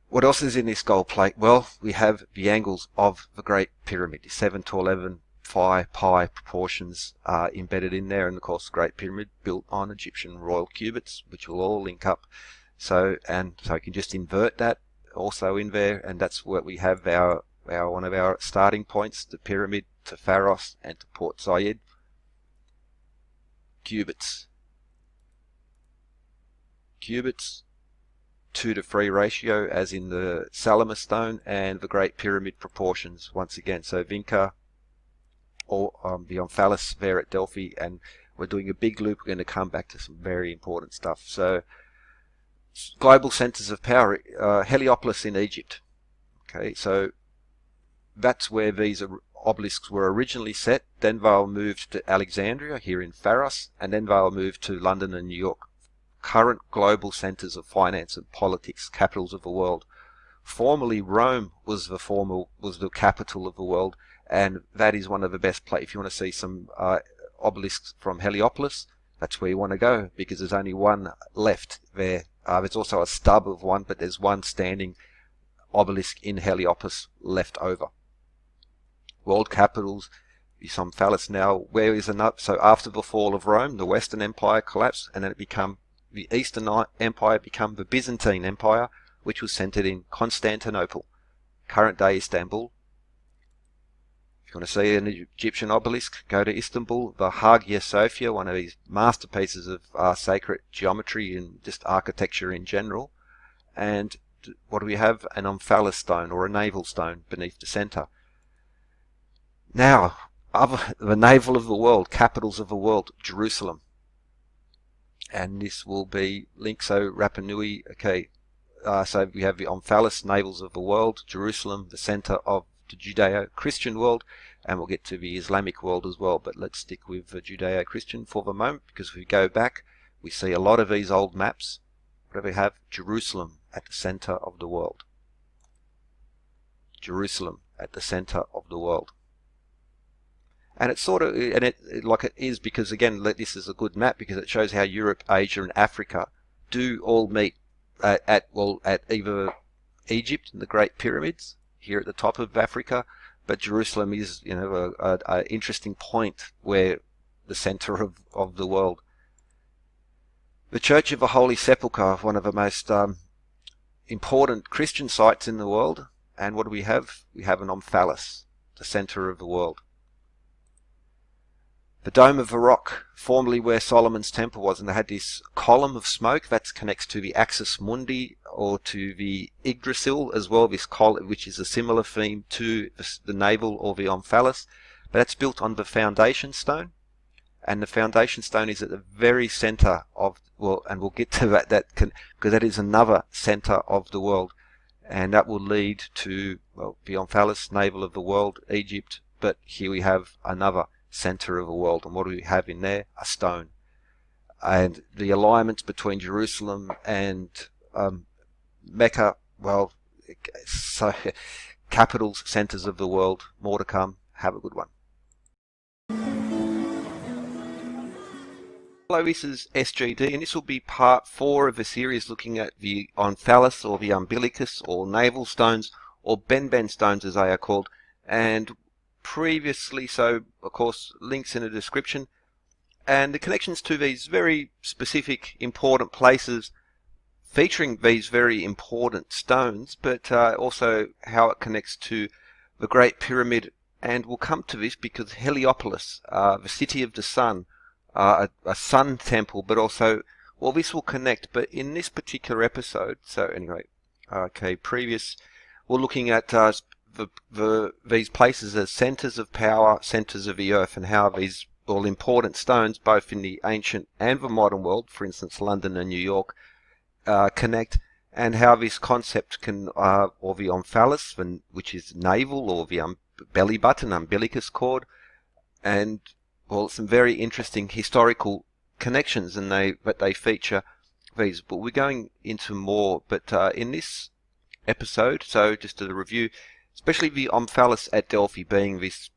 What else is in this gold plate? Well, we have the angles of the Great Pyramid, 7 to 11 pi proportions are embedded in there, and of course the Great Pyramid built on Egyptian royal cubits, which will all link up. So you can just invert that also in there, and that's where we have our one of our starting points, the pyramid to Pharos and to Port Said. Cubits, 2 to 3 ratio as in the Salamis stone, and the Great Pyramid proportions once again. So Vinca, or the Omphalos there at Delphi, and we're doing a big loop. We're going to come back to some very important stuff. So global centers of power, Heliopolis in Egypt. Okay, so that's where these obelisks were originally set. Then they'll move to Alexandria here in Pharos, and then they'll move to London and New York, current global centers of finance and politics, capitals of the world. Formerly, Rome was the capital of the world, and that is one of the best places. If you want to see some obelisks from Heliopolis, that's where you want to go, because there's only one left there. There's also a stub of one, but there's one standing obelisk in Heliopolis left over. World capitals, Omphalos now. Where is another? So after the fall of Rome, the Western Empire collapsed, and then the Eastern Empire became the Byzantine Empire, which was centered in Constantinople, current day Istanbul. If you want to see an Egyptian obelisk, go to Istanbul. The Hagia Sophia, one of these masterpieces of sacred geometry and just architecture in general. And what do we have? An Omphalos stone, or a navel stone, beneath the center. Now, the navel of the world, capitals of the world, Jerusalem. And this will be linked, so Rapa Nui, okay, so we have the Omphalos, navels of the world, Jerusalem, the center of the Judeo-Christian world, and we'll get to the Islamic world as well, but let's stick with the Judeo-Christian for the moment, because if we go back, we see a lot of these old maps. What do we have? Jerusalem at the center of the world. Jerusalem at the center of the world. And it's sort of, and it like it is, because again, this is a good map because it shows how Europe, Asia, and Africa do all meet at either Egypt and the Great Pyramids here at the top of Africa, but Jerusalem is, you know, a interesting point where the center of the world. The Church of the Holy Sepulchre, one of the most important Christian sites in the world, and what do we have? We have an Omphalos, the center of the world. The Dome of the Rock, formerly where Solomon's Temple was, and they had this column of smoke that connects to the Axis Mundi, or to the Yggdrasil as well, this column, which is a similar theme to the navel or the Omphalos, but that's built on the foundation stone, and the foundation stone is at the very center of, well, and we'll get to that, because that is another center of the world, and that will lead to, well, the Omphalos, navel of the world, Egypt, but here we have another center of the world, and what do we have in there? A stone. And the alignments between Jerusalem and Mecca, well, so capitals, centers of the world, more to come. Have a good one. Hello, this is SGD, and this will be part 4 of a series looking at the Omphalos, or the Umbilicus, or navel stones, or Benben stones as they are called, and previously, so of course links in the description, and the connections to these very specific important places featuring these very important stones, but also how it connects to the Great Pyramid. And we'll come to this because Heliopolis, the city of the sun, a sun temple, but also, well, this will connect, but in this particular episode, so anyway, okay, we're looking at these places as centers of power, centers of the earth, and how these all important stones, both in the ancient and the modern world, for instance London and New York, connect, and how this concept can, or the Omphalos, which is navel, or the belly button, umbilicus cord, and well, some very interesting historical connections, and they feature these. But we're going into more. But in this episode, so just a review, especially the Omphalos at Delphi being this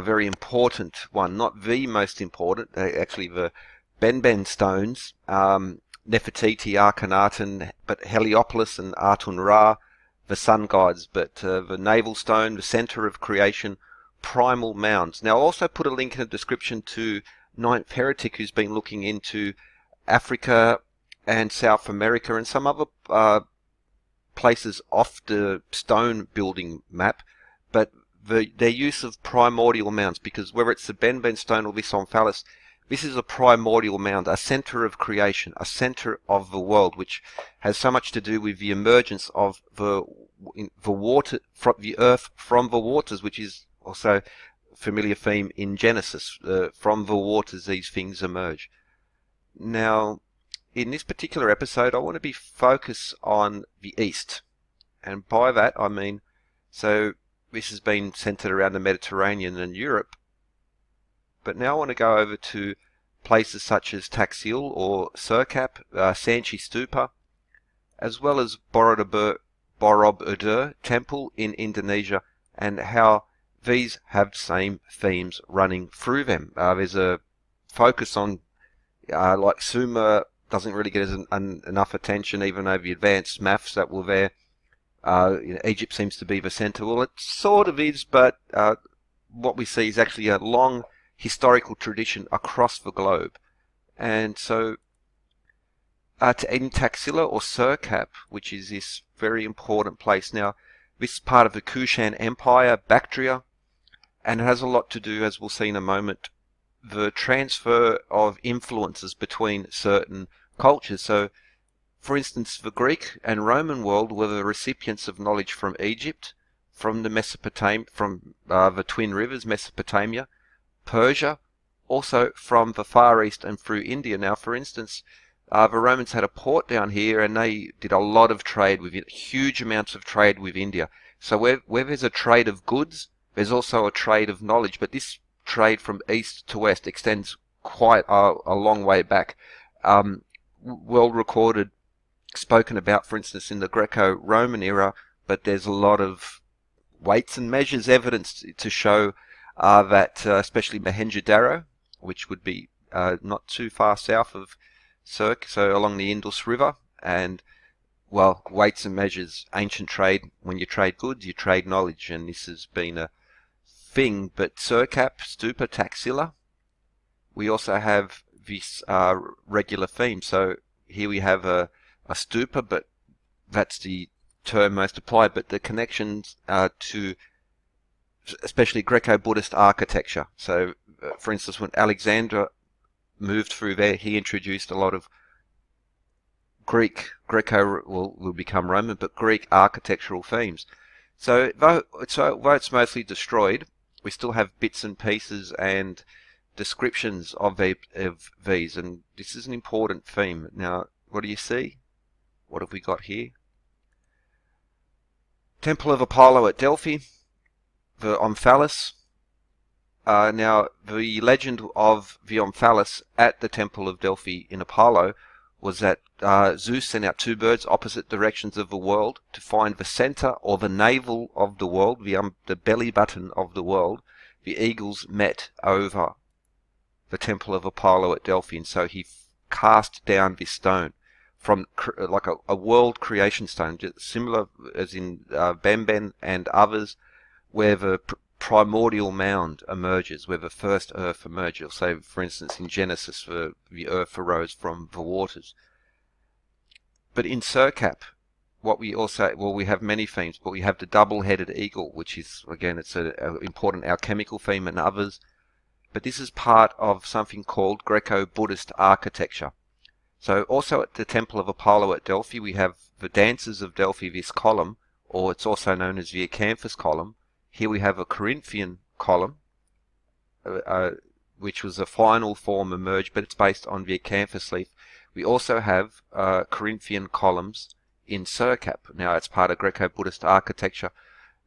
very important one, not the most important, actually the Benben stones, Nefertiti, Akhenaten, but Heliopolis and Atun Ra, the sun gods, but the navel stone, the center of creation, primal mounds. Now I'll also put a link in the description to Ninth Heretic, who's been looking into Africa and South America and some other places off the stone building map, but their use of primordial mounds, because whether it's the Benben stone or this Omphalos, this is a primordial mound, a center of creation, a center of the world, which has so much to do with the emergence of the water, from the earth from the waters, which is also a familiar theme in Genesis. From the waters these things emerge. Now, in this particular episode, I want to be focused on the East. And by that, I mean, so this has been centered around the Mediterranean and Europe. But now I want to go over to places such as Taxil or Sirkap, Sanchi Stupa, as well as Borobudur Temple in Indonesia, and how these have the same themes running through them. There's a focus on, like Sumer doesn't really get enough attention, even though the advanced maths that were there. Egypt seems to be the center. Well, it sort of is, but what we see is actually a long historical tradition across the globe. And so in Taxila or Sirkap, which is this very important place. Now, this is part of the Kushan Empire, Bactria, and it has a lot to do, as we'll see in a moment, the transfer of influences between certain cultures. So, for instance, the Greek and Roman world were the recipients of knowledge from Egypt, from the Mesopotamia, from the Twin Rivers, Mesopotamia, Persia, also from the Far East and through India. Now, for instance, the Romans had a port down here, and they did a lot of trade with it, huge amounts of trade with India. So where there's a trade of goods, there's also a trade of knowledge. But this trade from east to west extends quite a long way back. Well recorded, spoken about, for instance, in the Greco-Roman era, but there's a lot of weights and measures evidence to show that especially Mohenjo-Daro, which would be not too far south of Sirk, so along the Indus River, and, well, weights and measures, ancient trade, when you trade goods, you trade knowledge, and this has been a thing. But Sirkap, Stupa, Taxila, we also have this regular theme. So here we have a stupa, but that's the term most applied, but the connections to especially Greco-Buddhist architecture. So, for instance, when Alexander moved through there, he introduced a lot of Greco will become Roman, but Greek architectural themes. So though it's mostly destroyed, we still have bits and pieces and descriptions of these, and this is an important theme. Now, what do you see? What have we got here? Temple of Apollo at Delphi, the Omphalos. Now, the legend of the Omphalos at the Temple of Delphi in Apollo was that Zeus sent out two birds opposite directions of the world to find the center or the navel of the world, the belly button of the world. The eagles met over the Temple of Apollo at Delphi, and so he cast down this stone from like a world creation stone, just similar as in Benben and others, where the primordial mound emerges, where the first earth emerges. So, for instance, in Genesis, the earth arose from the waters. But in Sirkap, what we also, well, we have many themes, but we have the double-headed eagle, which is, again, it's an important alchemical theme, and others. But this is part of something called Greco-Buddhist architecture. So also at the Temple of Apollo at Delphi, we have the Dancers of Delphi, this column, or it's also known as the Acanthus column. Here we have a Corinthian column, which was a final form emerged, but it's based on the acanthus leaf. We also have Corinthian columns in Sirkap. Now, it's part of Greco-Buddhist architecture.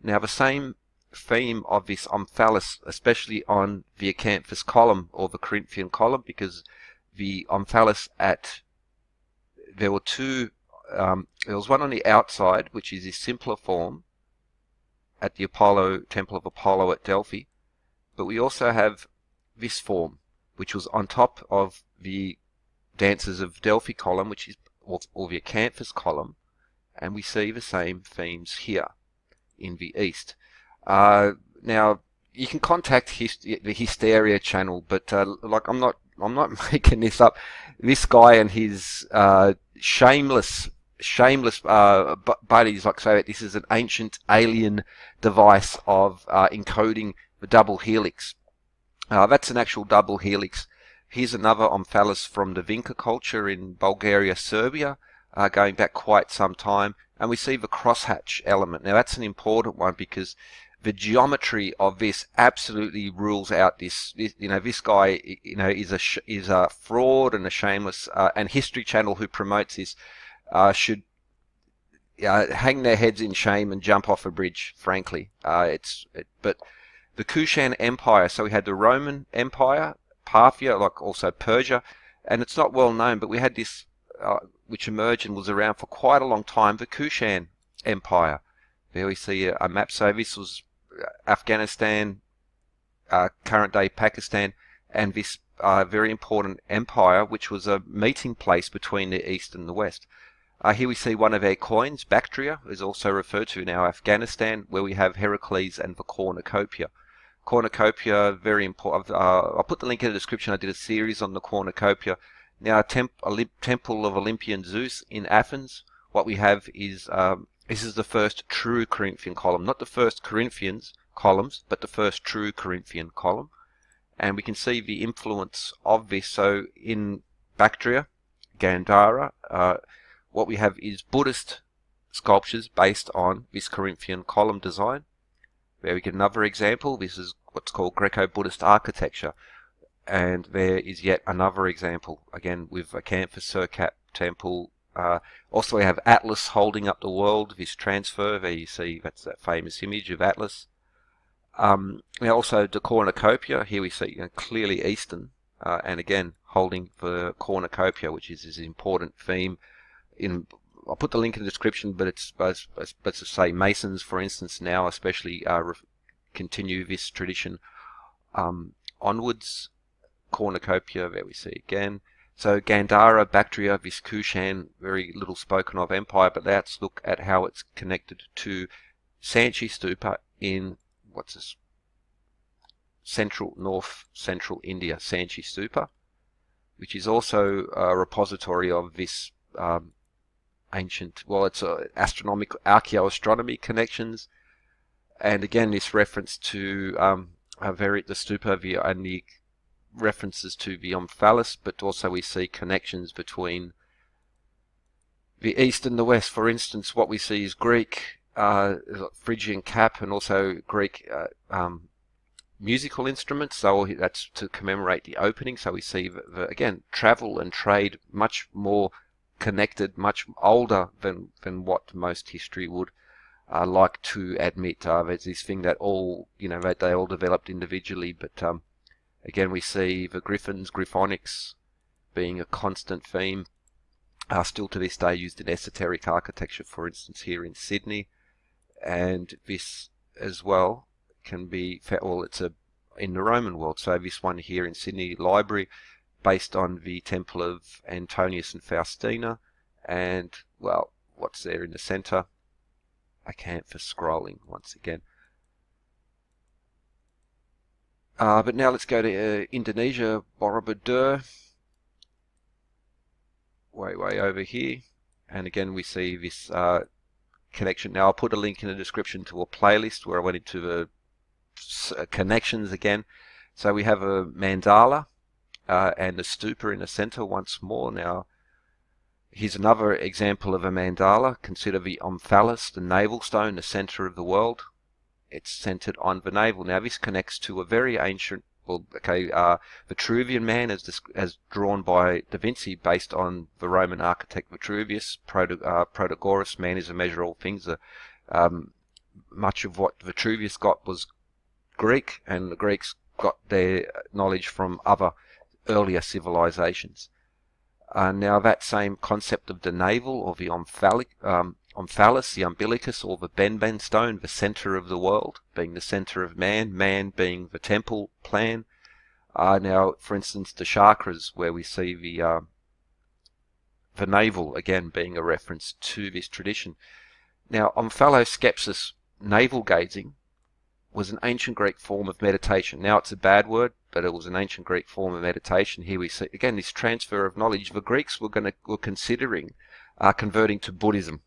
Now, the same theme of this Omphalos, especially on the acanthus column or the Corinthian column, because the Omphalos there were two, there was one on the outside, which is this simpler form at the Temple of Apollo at Delphi, but we also have this form, which was on top of the Dancers of Delphi column, which is, or the Acanthus column, and we see the same themes here in the east. Now, you can contact the Hysteria channel, but like I'm not making this up. This guy and his shameless buddies like say that this is an ancient alien device of encoding the double helix. That's an actual double helix. Here's another Omphalos from the Vinca culture in Bulgaria, Serbia, going back quite some time. And we see the crosshatch element. Now that's an important one because the geometry of this absolutely rules out this guy, is a fraud and a shameless, and History Channel who promotes this, should hang their heads in shame and jump off a bridge, frankly. But the Kushan Empire, so we had the Roman Empire, Parthia, like also Persia, and it's not well known, but we had this, which emerged and was around for quite a long time, the Kushan Empire. There we see a map. So this was Afghanistan, current day Pakistan, and this very important empire, which was a meeting place between the East and the West. Here we see one of their coins, Bactria, is also referred to now Afghanistan, where we have Heracles and the cornucopia. Cornucopia, very important. I'll put the link in the description. I did a series on the cornucopia. Now, Temple of Olympian Zeus in Athens. What we have is this is the first true Corinthian column, not the first Corinthians columns, but the first true Corinthian column. And we can see the influence of this. So in Bactria, Gandhara, what we have is Buddhist sculptures based on this Corinthian column design. There we get another example. This is what's called Greco-Buddhist architecture. And there is yet another example, again with Acanthus Circap temple. Also we have Atlas holding up the world, this transfer. There you see, that's that famous image of Atlas. Now also the cornucopia, here we see clearly Eastern, and again holding the cornucopia, which is this important theme. I'll put the link in the description, but it's let's just say Masons, for instance, now especially continue this tradition onwards. Cornucopia, there we see again. So Gandhara, Bactria, this Kushan, very little spoken of empire, but let's look at how it's connected to Sanchi Stupa in what's this? North central India, Sanchi Stupa, which is also a repository of this ancient, well, it's astronomical archaeoastronomy connections, and again this reference to the stupa and the references to the Omphalos, but also we see connections between the East and the West. For instance, what we see is Greek Phrygian cap and also Greek musical instruments, so that's to commemorate the opening. So we see again travel and trade much more connected, much older than what most history would like to admit. There's this thing that that they all developed individually, but again we see the griffins, griffonics being a constant theme, still to this day used in esoteric architecture, for instance here in Sydney, and this as well can be, well, it's in the Roman world. So this one here in Sydney Library, based on the temple of Antonius and Faustina, and well, what's there in the centre? Acanthus scrolling once again. But now let's go to Indonesia, Borobudur, way over here, and again we see this connection. Now I'll put a link in the description to a playlist where I went into the connections again. So we have a mandala and a stupa in the center once more. Now here's another example of a mandala. Consider the Omphalos, the navel stone, the center of the world. It's centered on the navel. Now this connects to a very ancient, Vitruvian man as drawn by Da Vinci, based on the Roman architect Vitruvius. Protagoras, man is a measure of all things. Much of what Vitruvius got was Greek, and the Greeks got their knowledge from other earlier civilizations. Now that same concept of the navel, or the Omphalos, the Umbilicus, or the Benben stone, the center of the world, being the center of man, man being the temple plan. Now, for instance, the chakras, where we see the navel, again being a reference to this tradition. Now, Omphaloskepsis, navel gazing, was an ancient Greek form of meditation. Now it's a bad word, but it was an ancient Greek form of meditation. Here we see, again, this transfer of knowledge. The Greeks were considering converting to Buddhism.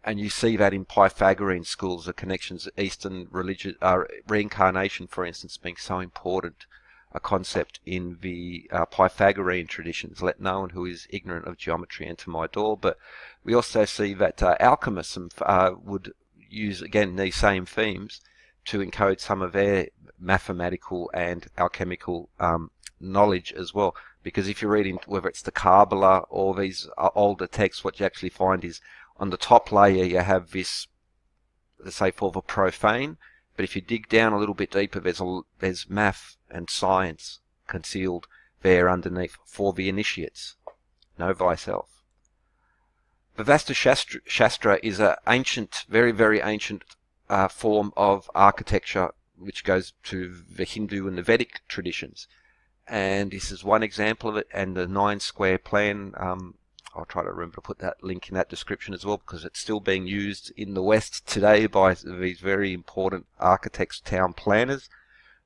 And you see that in Pythagorean schools, the connections, Eastern religious, reincarnation, for instance, being so important a concept in the Pythagorean traditions. Let no one who is ignorant of geometry enter my door. But we also see that alchemists would use, again, these same themes to encode some of their mathematical and alchemical knowledge as well. Because if you're reading, whether it's the Kaaba or these older texts, what you actually find is on the top layer you have this, let's say, for the profane, but if you dig down a little bit deeper, there's math and science concealed there underneath for the initiates. Know thyself. The Vastu Shastra is an ancient, very, very ancient form of architecture which goes to the Hindu and the Vedic traditions. And this is one example of it, and the 9 square plan. I'll try to remember to put that link in that description as well, because it's still being used in the West today by these very important architects, town planners.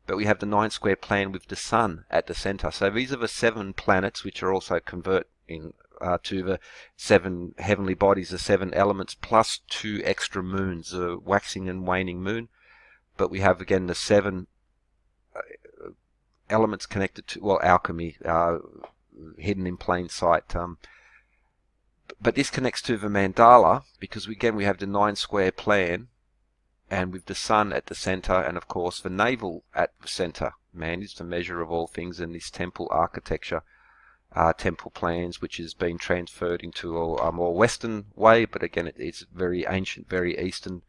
But we have the 9 square plan with the sun at the center. So these are the 7 planets, which are also converting to the 7 heavenly bodies, the 7 elements, plus 2 extra moons, the waxing and waning moon. But we have, again, the 7 elements connected to, well, alchemy, hidden in plain sight. But this connects to the mandala, because again we have the 9 square plan, and with the sun at the center, and of course the navel at the center. Man is the measure of all things in this temple architecture, temple plans, which has been transferred into a more Western way, but again it's very ancient, very Eastern.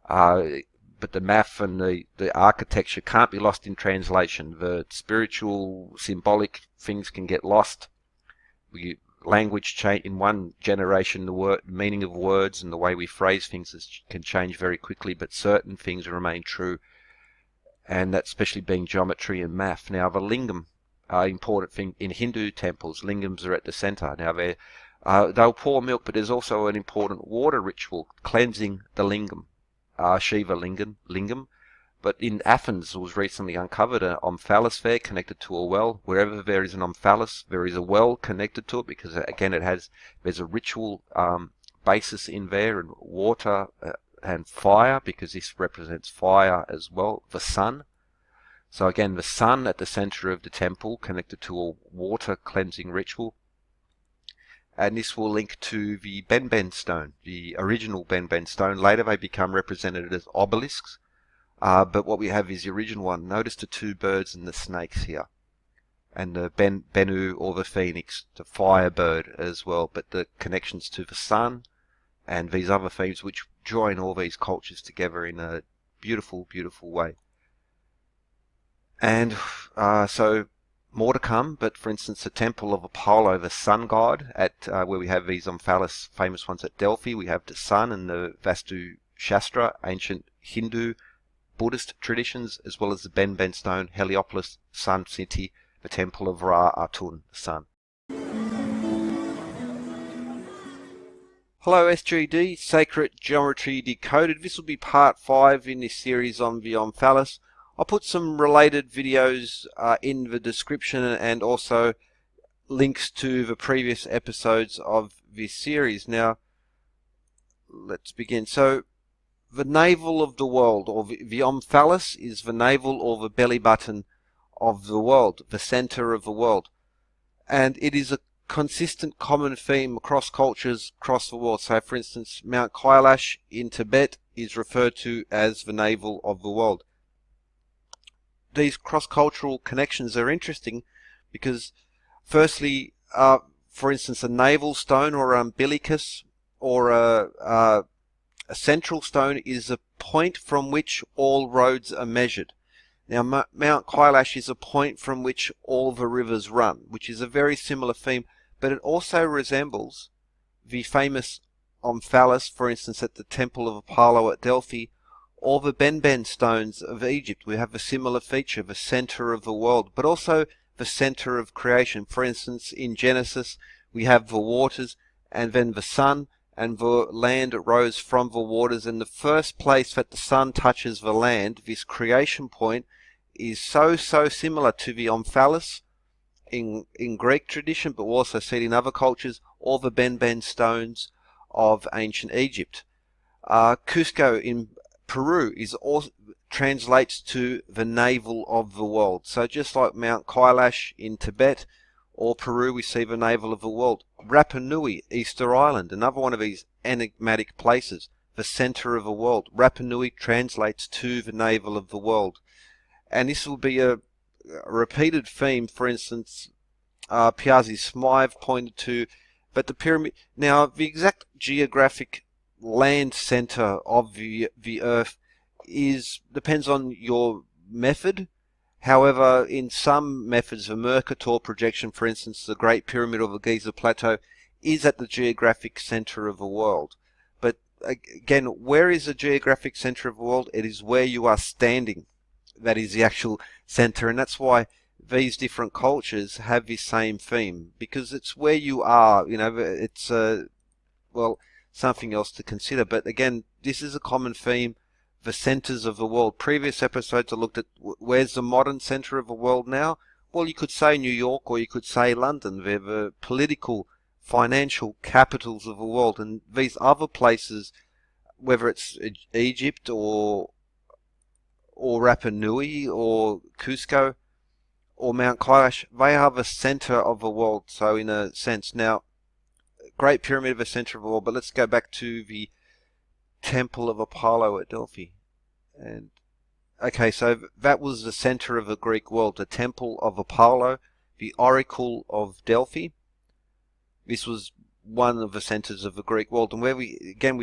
But the math and the architecture can't be lost in translation. The spiritual, symbolic things can get lost. Language change in one generation, the meaning of words and the way we phrase things can change very quickly, but certain things remain true, and that especially being geometry and math. Now the lingam, important thing in Hindu temples, lingams are at the center. Now they'll pour milk, but there's also an important water ritual, cleansing the lingam, Shiva lingam. But in Athens, it was recently uncovered an omphalos there connected to a well. Wherever there is an omphalos, there is a well connected to it, because again there's a ritual basis in there, and water and fire, because this represents fire as well, the sun. So again, the sun at the center of the temple connected to a water cleansing ritual. And this will link to the Benben stone, the original Benben stone. Later they become represented as obelisks. But what we have is the original one. Notice the 2 birds and the snakes here. And the Bennu, or the phoenix, the firebird as well. But the connections to the sun and these other themes, which join all these cultures together in a beautiful, beautiful way. And so more to come, but for instance, the temple of Apollo, the sun god, at where we have these Omphalos famous ones at Delphi, we have the sun and the Vastu Shastra, ancient Hindu, Buddhist traditions, as well as the Benben stone, Heliopolis, Sun City, the temple of Ra Atun, the sun. Hello SGD, Sacred Geometry Decoded. This will be part 5 in this series on the Omphalos. I'll put some related videos in the description, and also links to the previous episodes of this series. Now, let's begin. So, the navel of the world, or the Omphalos, is the navel or the belly button of the world, the center of the world. And it is a consistent common theme across cultures across the world. So, for instance, Mount Kailash in Tibet is referred to as the navel of the world. These cross-cultural connections are interesting because, firstly, for instance, a navel stone or umbilicus, or a central stone, is a point from which all roads are measured. Now, Mount Kailash is a point from which all the rivers run, which is a very similar theme, but it also resembles the famous Omphalos, for instance, at the Temple of Apollo at Delphi, or the Benben stones of Egypt. We have a similar feature, the center of the world, but also the center of creation. For instance, in Genesis, we have the waters, and then the sun, and the land rose from the waters. And the first place that the sun touches the land, this creation point, is so similar to the Omphalos in Greek tradition, but we also see it in other cultures, or the Benben stones of ancient Egypt. Cusco in Peru is also translates to the navel of the world. So just like Mount Kailash in Tibet or Peru, we see the navel of the world. Rapa Nui, Easter Island, another one of these enigmatic places, the center of the world. Rapa Nui translates to the navel of the world. And this will be a repeated theme. For instance, Piazzi Smythe pointed to, but the pyramid, now the exact geographic land center of the Earth depends on your method. However, in some methods, the Mercator projection, for instance, the Great Pyramid of the Giza Plateau, is at the geographic center of the world. But again, where is the geographic center of the world? It is where you are standing. That is the actual center, and that's why these different cultures have the same theme, because it's where you are. It's well, something else to consider. But again, this is a common theme, the centers of the world. Previous episodes I looked at where's the modern center of the world now. Well, you could say New York, or you could say London. They're the political, financial capitals of the world, and these other places, whether it's Egypt or Rapa Nui or Cusco or Mount Kailash, they are the center of the world. So in a sense, now, Great Pyramid of the center of the world, but let's go back to the Temple of Apollo at Delphi. And okay, so that was the center of the Greek world, the Temple of Apollo, the Oracle of Delphi. This was one of the centers of the Greek world, and where we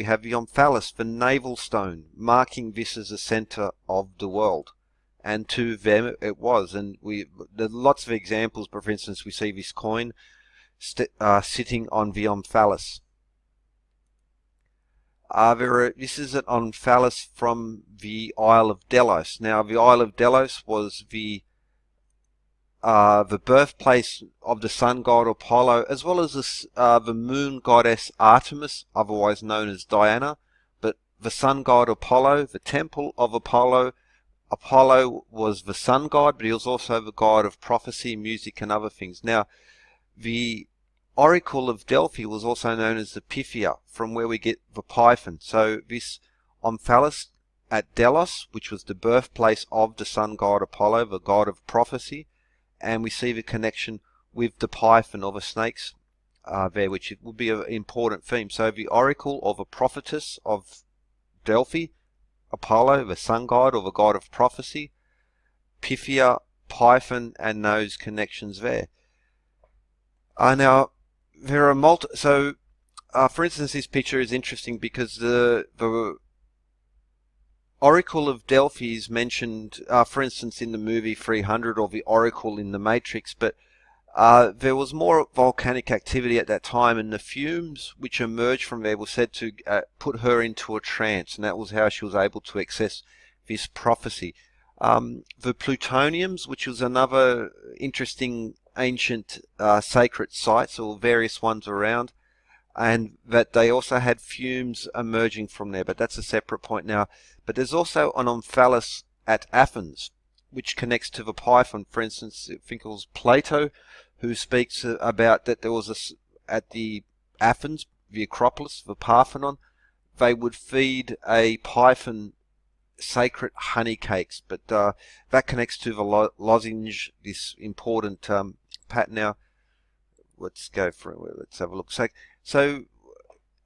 have the Omphalos, the navel stone, marking this as the center of the world. And to them it was, and there's lots of examples. But for instance, we see this coin sitting on the Omphalos. This is an Omphalos from the Isle of Delos. Now, the Isle of Delos was the birthplace of the sun god Apollo, as well as the moon goddess Artemis, otherwise known as Diana. But the sun god Apollo, the temple of Apollo, Apollo was the sun god, but he was also the god of prophecy, music, and other things. Now, the Oracle of Delphi was also known as the Pythia, from where we get the python. So this Omphalos at Delos, which was the birthplace of the sun god Apollo, the god of prophecy, and we see the connection with the python or the snakes there, which would be an important theme. So the oracle or the prophetess of Delphi, Apollo, the sun god or the god of prophecy, Pythia, python, and those connections there. Now, there are for instance, this picture is interesting because the Oracle of Delphi is mentioned, for instance, in the movie 300 or the Oracle in the Matrix, but there was more volcanic activity at that time, and the fumes which emerged from there were said to put her into a trance, and that was how she was able to access this prophecy. The plutoniums, which was another interesting ancient sacred sites, or various ones around, and that they also had fumes emerging from there, but that's a separate point now. But there's also an Omphalos at Athens, which connects to the python. For instance, I think it was Plato who speaks about that there was at the Athens, the Acropolis, the Parthenon, they would feed a python sacred honey cakes, but that connects to the lozenge, this important pattern. Now, let's go for it. Let's have a look. So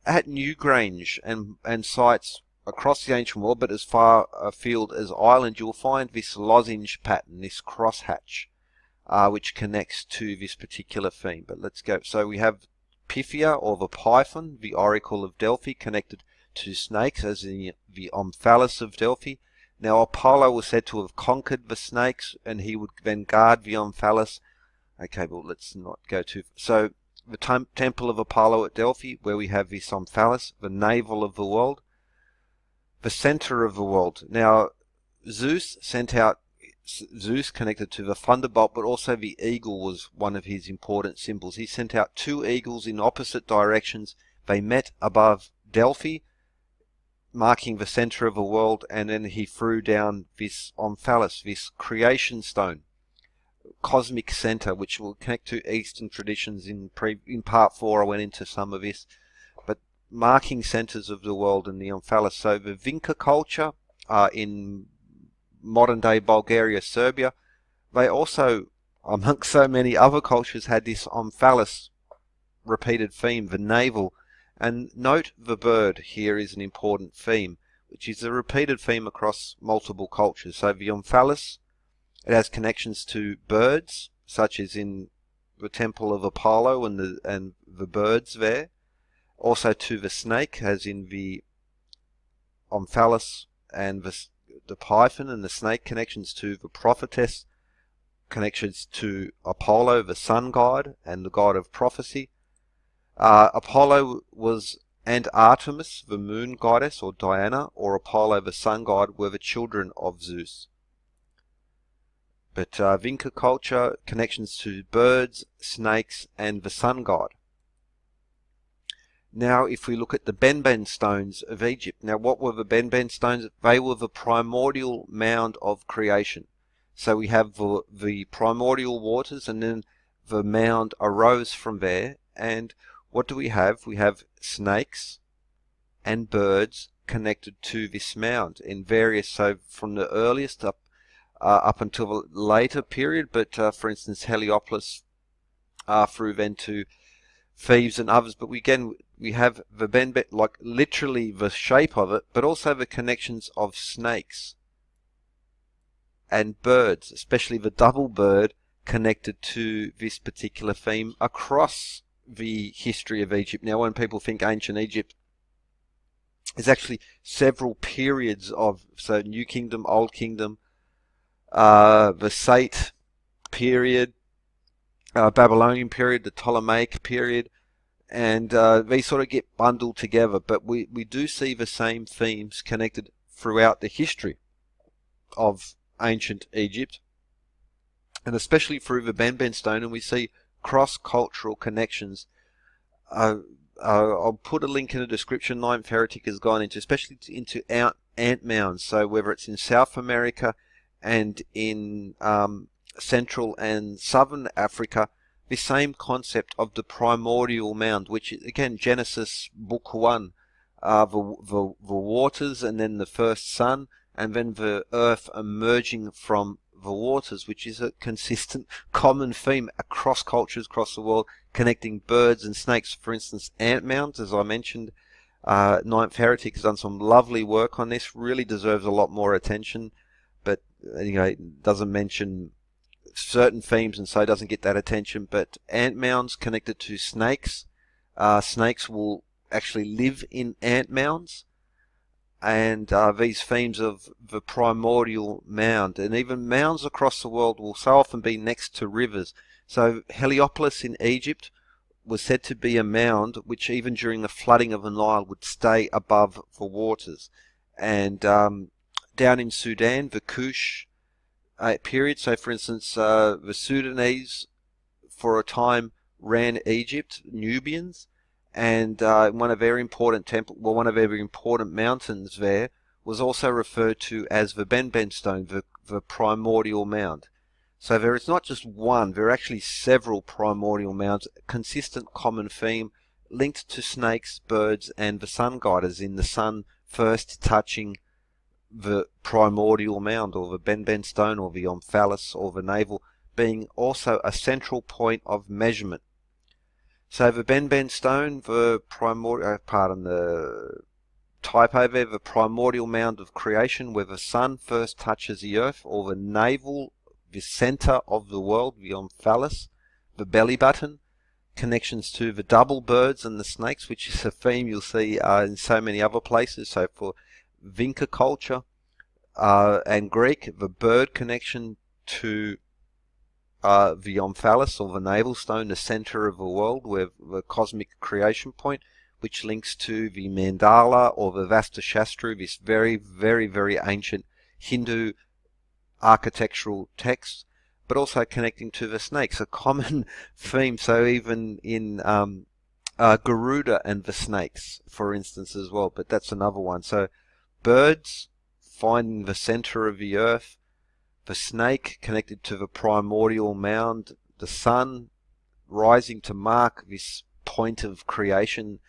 at Newgrange and sites across the ancient world, but as far afield as Ireland, you'll find this lozenge pattern, this crosshatch, which connects to this particular theme. But let's go. So we have Pythia, or the python, the oracle of Delphi, connected to snakes, as in the Omphalos of Delphi. Now Apollo was said to have conquered the snakes, and he would then guard the Omphalos. Okay, well, let's not go too... So, the temple of Apollo at Delphi, where we have this Omphalos, the navel of the world, the center of the world. Now, Zeus connected to the thunderbolt, but also the eagle was one of his important symbols. He sent out two eagles in opposite directions. They met above Delphi, marking the center of the world, and then he threw down this Omphalos, this creation stone, cosmic center, which will connect to Eastern traditions. In part 4 I went into some of this, but marking centers of the world in the Omphalos. So the Vinca culture in modern day Bulgaria, Serbia, they also, amongst so many other cultures, had this Omphalos repeated theme, the navel. And note the bird here is an important theme, which is a repeated theme across multiple cultures. So the Omphalos, it has connections to birds, such as in the temple of Apollo and the birds there. Also to the snake, as in the Omphalos and the python and the snake, connections to the prophetess, connections to Apollo, the sun god and the god of prophecy. Apollo and Artemis, the moon goddess, or Diana, or Apollo, the sun god, were the children of Zeus. But Vinca culture, connections to birds, snakes, and the sun god. Now, if we look at the Benben stones of Egypt, now what were the Benben stones? They were the primordial mound of creation. So we have the primordial waters, and then the mound arose from there. And what do we have? We have snakes and birds connected to this mound in various, so from the earliest up until the later period, but for instance Heliopolis through then to Thebes and others. But we have the Benben, like literally the shape of it, but also the connections of snakes and birds, especially the double bird, connected to this particular theme across the history of Egypt. Now, when people think ancient Egypt, there's actually several periods of, so New Kingdom, Old Kingdom, the Sate period, Babylonian period, the Ptolemaic period, and they sort of get bundled together. But we do see the same themes connected throughout the history of ancient Egypt, and especially through the Benben stone, and we see cross-cultural connections. I'll put a link in the description. Ninth Heretic has gone into, especially into ant mounds. So whether it's in South America and in Central and Southern Africa, the same concept of the primordial mound, which is, again, Genesis book 1, the waters, and then the first sun, and then the earth emerging from the waters, which is a consistent common theme across cultures across the world, connecting birds and snakes. For instance, ant mounds, as I mentioned, Ninth Heretic has done some lovely work on this, really deserves a lot more attention, but it doesn't mention certain themes and so doesn't get that attention. But ant mounds connected to snakes, snakes will actually live in ant mounds, and these themes of the primordial mound, and even mounds across the world will so often be next to rivers. So Heliopolis in Egypt was said to be a mound which even during the flooding of the Nile would stay above the waters. And down in Sudan, the Kush period, so for instance the Sudanese for a time ran Egypt, Nubians, and one of their important mountains there was also referred to as the Benben stone, the primordial mound. So there is not just one, there are actually several primordial mounds, consistent common theme, linked to snakes, birds, and the sun god, as in the sun first touching the primordial mound, or the Benben stone, or the Omphalos, or the navel, being also a central point of measurement. So the Benben stone, the primordial, pardon the typo there, the primordial mound of creation, where the sun first touches the earth, or the navel, the center of the world, the Omphalos, the belly button, connections to the double birds and the snakes, which is a theme you'll see in so many other places. So for Vinca culture, and Greek, the bird connection to the Omphalos, or the navel stone, the center of the world, where the cosmic creation point, which links to the mandala or the Vasta Shastru, this very, very, very ancient Hindu architectural text, but also connecting to the snakes, a common theme. So even in Garuda and the snakes, for instance, as well, but that's another one. So birds finding the center of the earth, the snake connected to the primordial mound, the sun rising to mark this point of creation,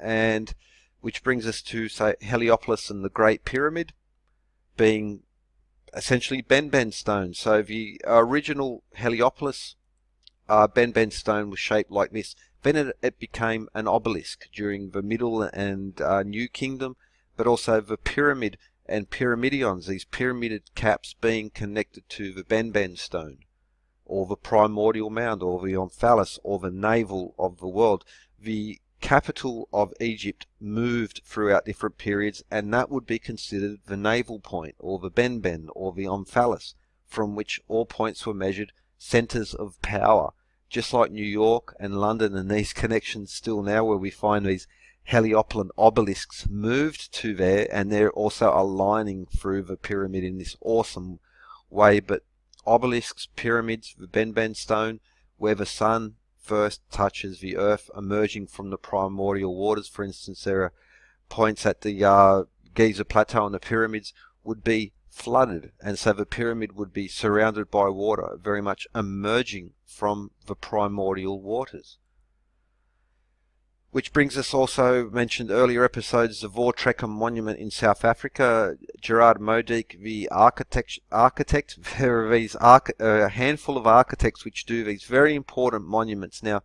and which brings us to, say, Heliopolis and the Great Pyramid being essentially Benben stone. So the original Heliopolis Benben stone was shaped like this. Then it became an obelisk during the Middle and New Kingdom, but also the pyramid and pyramidions, these pyramided caps being connected to the Benben stone, or the primordial mound, or the Omphalos, or the navel of the world. The capital of Egypt moved throughout different periods, and that would be considered the navel point, or the Benben, or the Omphalos, from which all points were measured, centers of power. Just like New York and London and these connections still now, where we find these Heliopolitan obelisks moved to there, and they're also aligning through the pyramid in this awesome way. But obelisks, pyramids, the Benben stone, where the sun first touches the earth, emerging from the primordial waters. For instance, there are points at the Giza Plateau and the pyramids would be flooded, and so the pyramid would be surrounded by water, very much emerging from the primordial waters. Which brings us, also mentioned earlier episodes, the Voortrekker monument in South Africa. Gerard Modique, the architect, there are these a handful of architects which do these very important monuments. Now,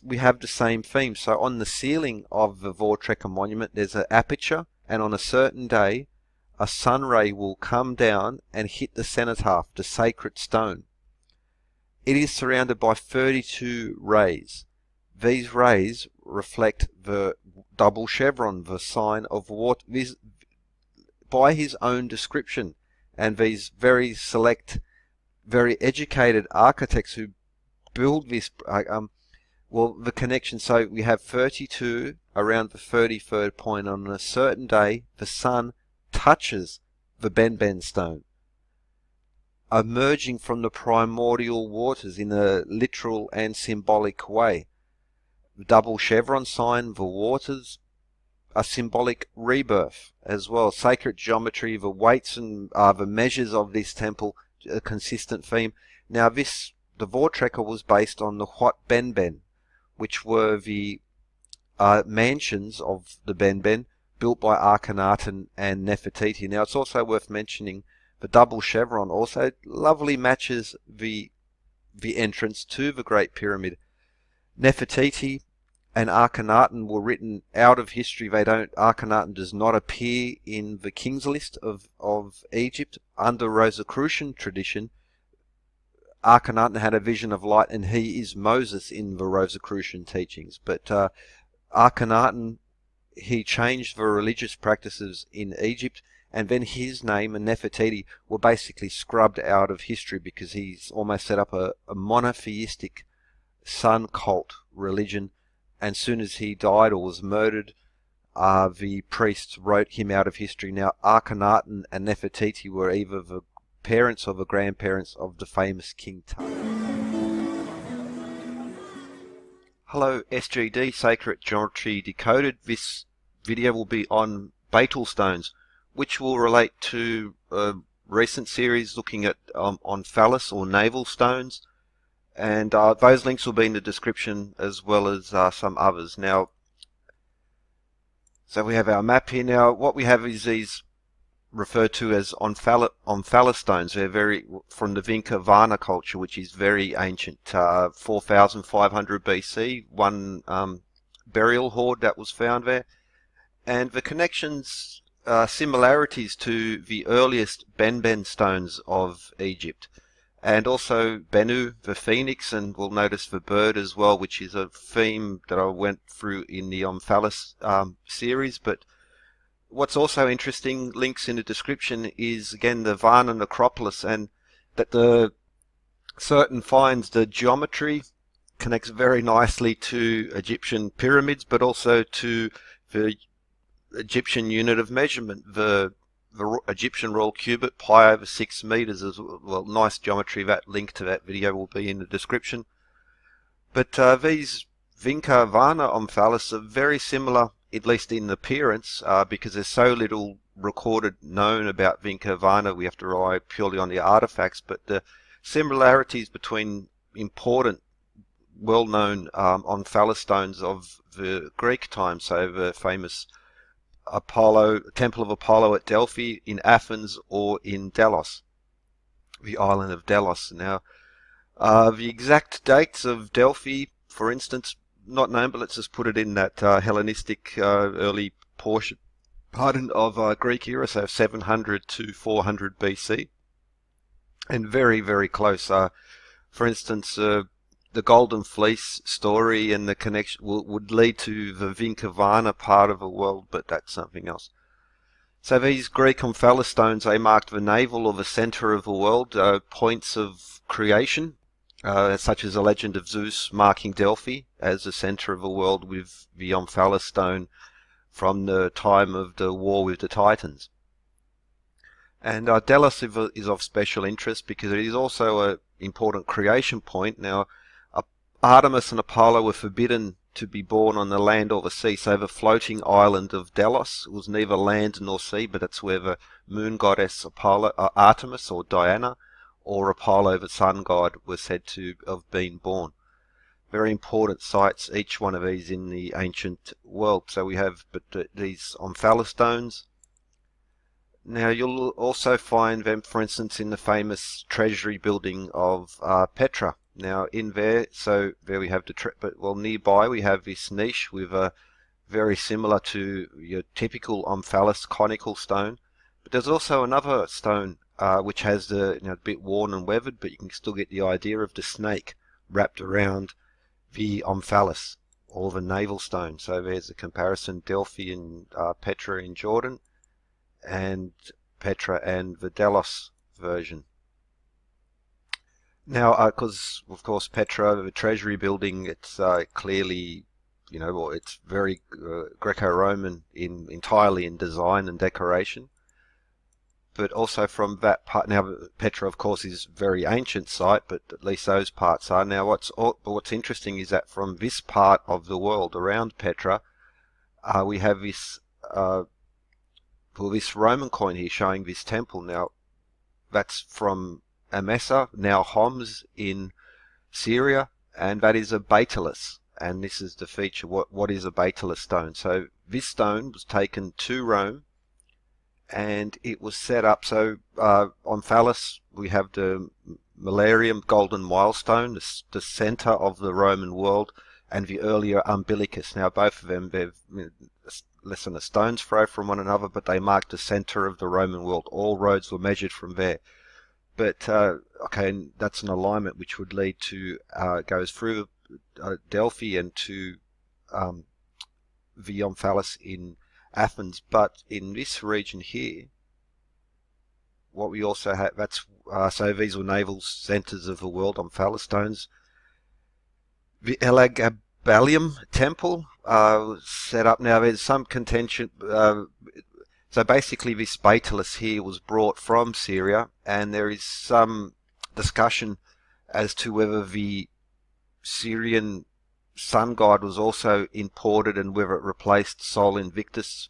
we have the same theme. So on the ceiling of the Voortrekker monument, there's an aperture, and on a certain day, a sun ray will come down and hit the cenotaph, the sacred stone. It is surrounded by 32 rays. These rays reflect the double chevron, the sign of water, by his own description. And these very select, very educated architects who build this, well, the connection. So we have 32 around the 33rd point. On a certain day, the sun touches the Benben stone, emerging from the primordial waters in a literal and symbolic way. The double chevron sign, the waters, a symbolic rebirth as well. Sacred geometry, the weights and the measures of this temple, a consistent theme. Now the Voortrekker was based on the Wat Benben, which were the mansions of the Benben built by Akhenaten and Nefertiti. Now it's also worth mentioning the double chevron also lovely matches the entrance to the Great Pyramid. Nefertiti and Akhenaten were written out of history. Akhenaten does not appear in the King's List of Egypt. Under Rosicrucian tradition, Akhenaten had a vision of light, and he is Moses in the Rosicrucian teachings. But Akhenaten, he changed the religious practices in Egypt, and then his name and Nefertiti were basically scrubbed out of history because he's almost set up a monotheistic sun cult religion. And soon as he died or was murdered, the priests wrote him out of history. Now, Akhenaten and Nefertiti were either the parents or the grandparents of the famous King Tut. Hello, SGD, Sacred Geometry Decoded. This video will be on Baetyl stones, which will relate to a recent series looking at Omphalos or navel stones. And those links will be in the description, as well as some others. Now, so we have our map here. Now, what we have is these referred to as Omphalos stones. They're from the Vinca Varna culture, which is very ancient, 4,500 BC. One burial hoard that was found there, and the connections, similarities to the earliest Benben stones of Egypt. And also Bennu, the phoenix, and we'll notice the bird as well, which is a theme that I went through in the Omphalos series. But what's also interesting, links in the description, is again the Varna necropolis, and that the certain finds, the geometry connects very nicely to Egyptian pyramids, but also to the Egyptian unit of measurement, the Egyptian royal cubit, pi over 6 meters as well. Nice geometry. That link to that video will be in the description. But these Vinca Varna Omphalos are very similar, at least in appearance, because there's so little recorded known about Vinca Varna. We have to rely purely on the artifacts, but the similarities between important, well-known Omphalos stones of the Greek times, so the famous Temple of Apollo at Delphi, in Athens, or in Delos, the island of Delos. Now, the exact dates of Delphi, for instance, not known, but let's just put it in that Hellenistic early portion, of Greek era, so 700 to 400 BC, and very, very close. For instance, the Golden Fleece story and the connection would lead to the Vinca part of the world, but that's something else. So these Greek Omphalos stones, they marked the navel or the center of the world, points of creation, such as the legend of Zeus marking Delphi as the center of the world with the Omphalos stone from the time of the war with the Titans. And Delos is of special interest because it is also an important creation point. Now, Artemis and Apollo were forbidden to be born on the land or the sea, so the floating island of Delos was neither land nor sea, but that's where the moon goddess Artemis or Diana, or Apollo, the sun god, was said to have been born. Very important sites, each one of these in the ancient world. So we have these Omphalos stones. Now you'll also find them, for instance, in the famous treasury building of Petra. Now in there, so there we have nearby we have this niche with a very similar to your typical Omphalos conical stone. But there's also another stone which has a bit worn and weathered, but you can still get the idea of the snake wrapped around the Omphalos, or the navel stone. So there's a comparison: Delphi and Petra in Jordan, and Petra and the Delos version. Now, because of course Petra, the treasury building, it's clearly, it's very Greco-Roman entirely in design and decoration. But also from that part, now Petra of course is a very ancient site, but at least those parts are. Now what's interesting is that from this part of the world around Petra, we have this this Roman coin here showing this temple. Now that's from Emesa, now Homs in Syria, and that is a Baetylus. And this is the feature. What is a Baetylus stone? So this stone was taken to Rome, and it was set up. So Omphalos, we have the Millennium Golden Milestone, the center of the Roman world, and the earlier Umbilicus. Now both of them, they're less than a stone's throw from one another, but they mark the center of the Roman world. All roads were measured from there. But okay, that's an alignment which would lead to goes through Delphi and to the Omphalos in Athens. But in this region here, what we also have, that's so these were naval centers of the world, Omphalos stones. The Elagabalium temple set up. Now there's some contention. So basically this Baetylus here was brought from Syria, and there is some discussion as to whether the Syrian sun god was also imported and whether it replaced Sol Invictus.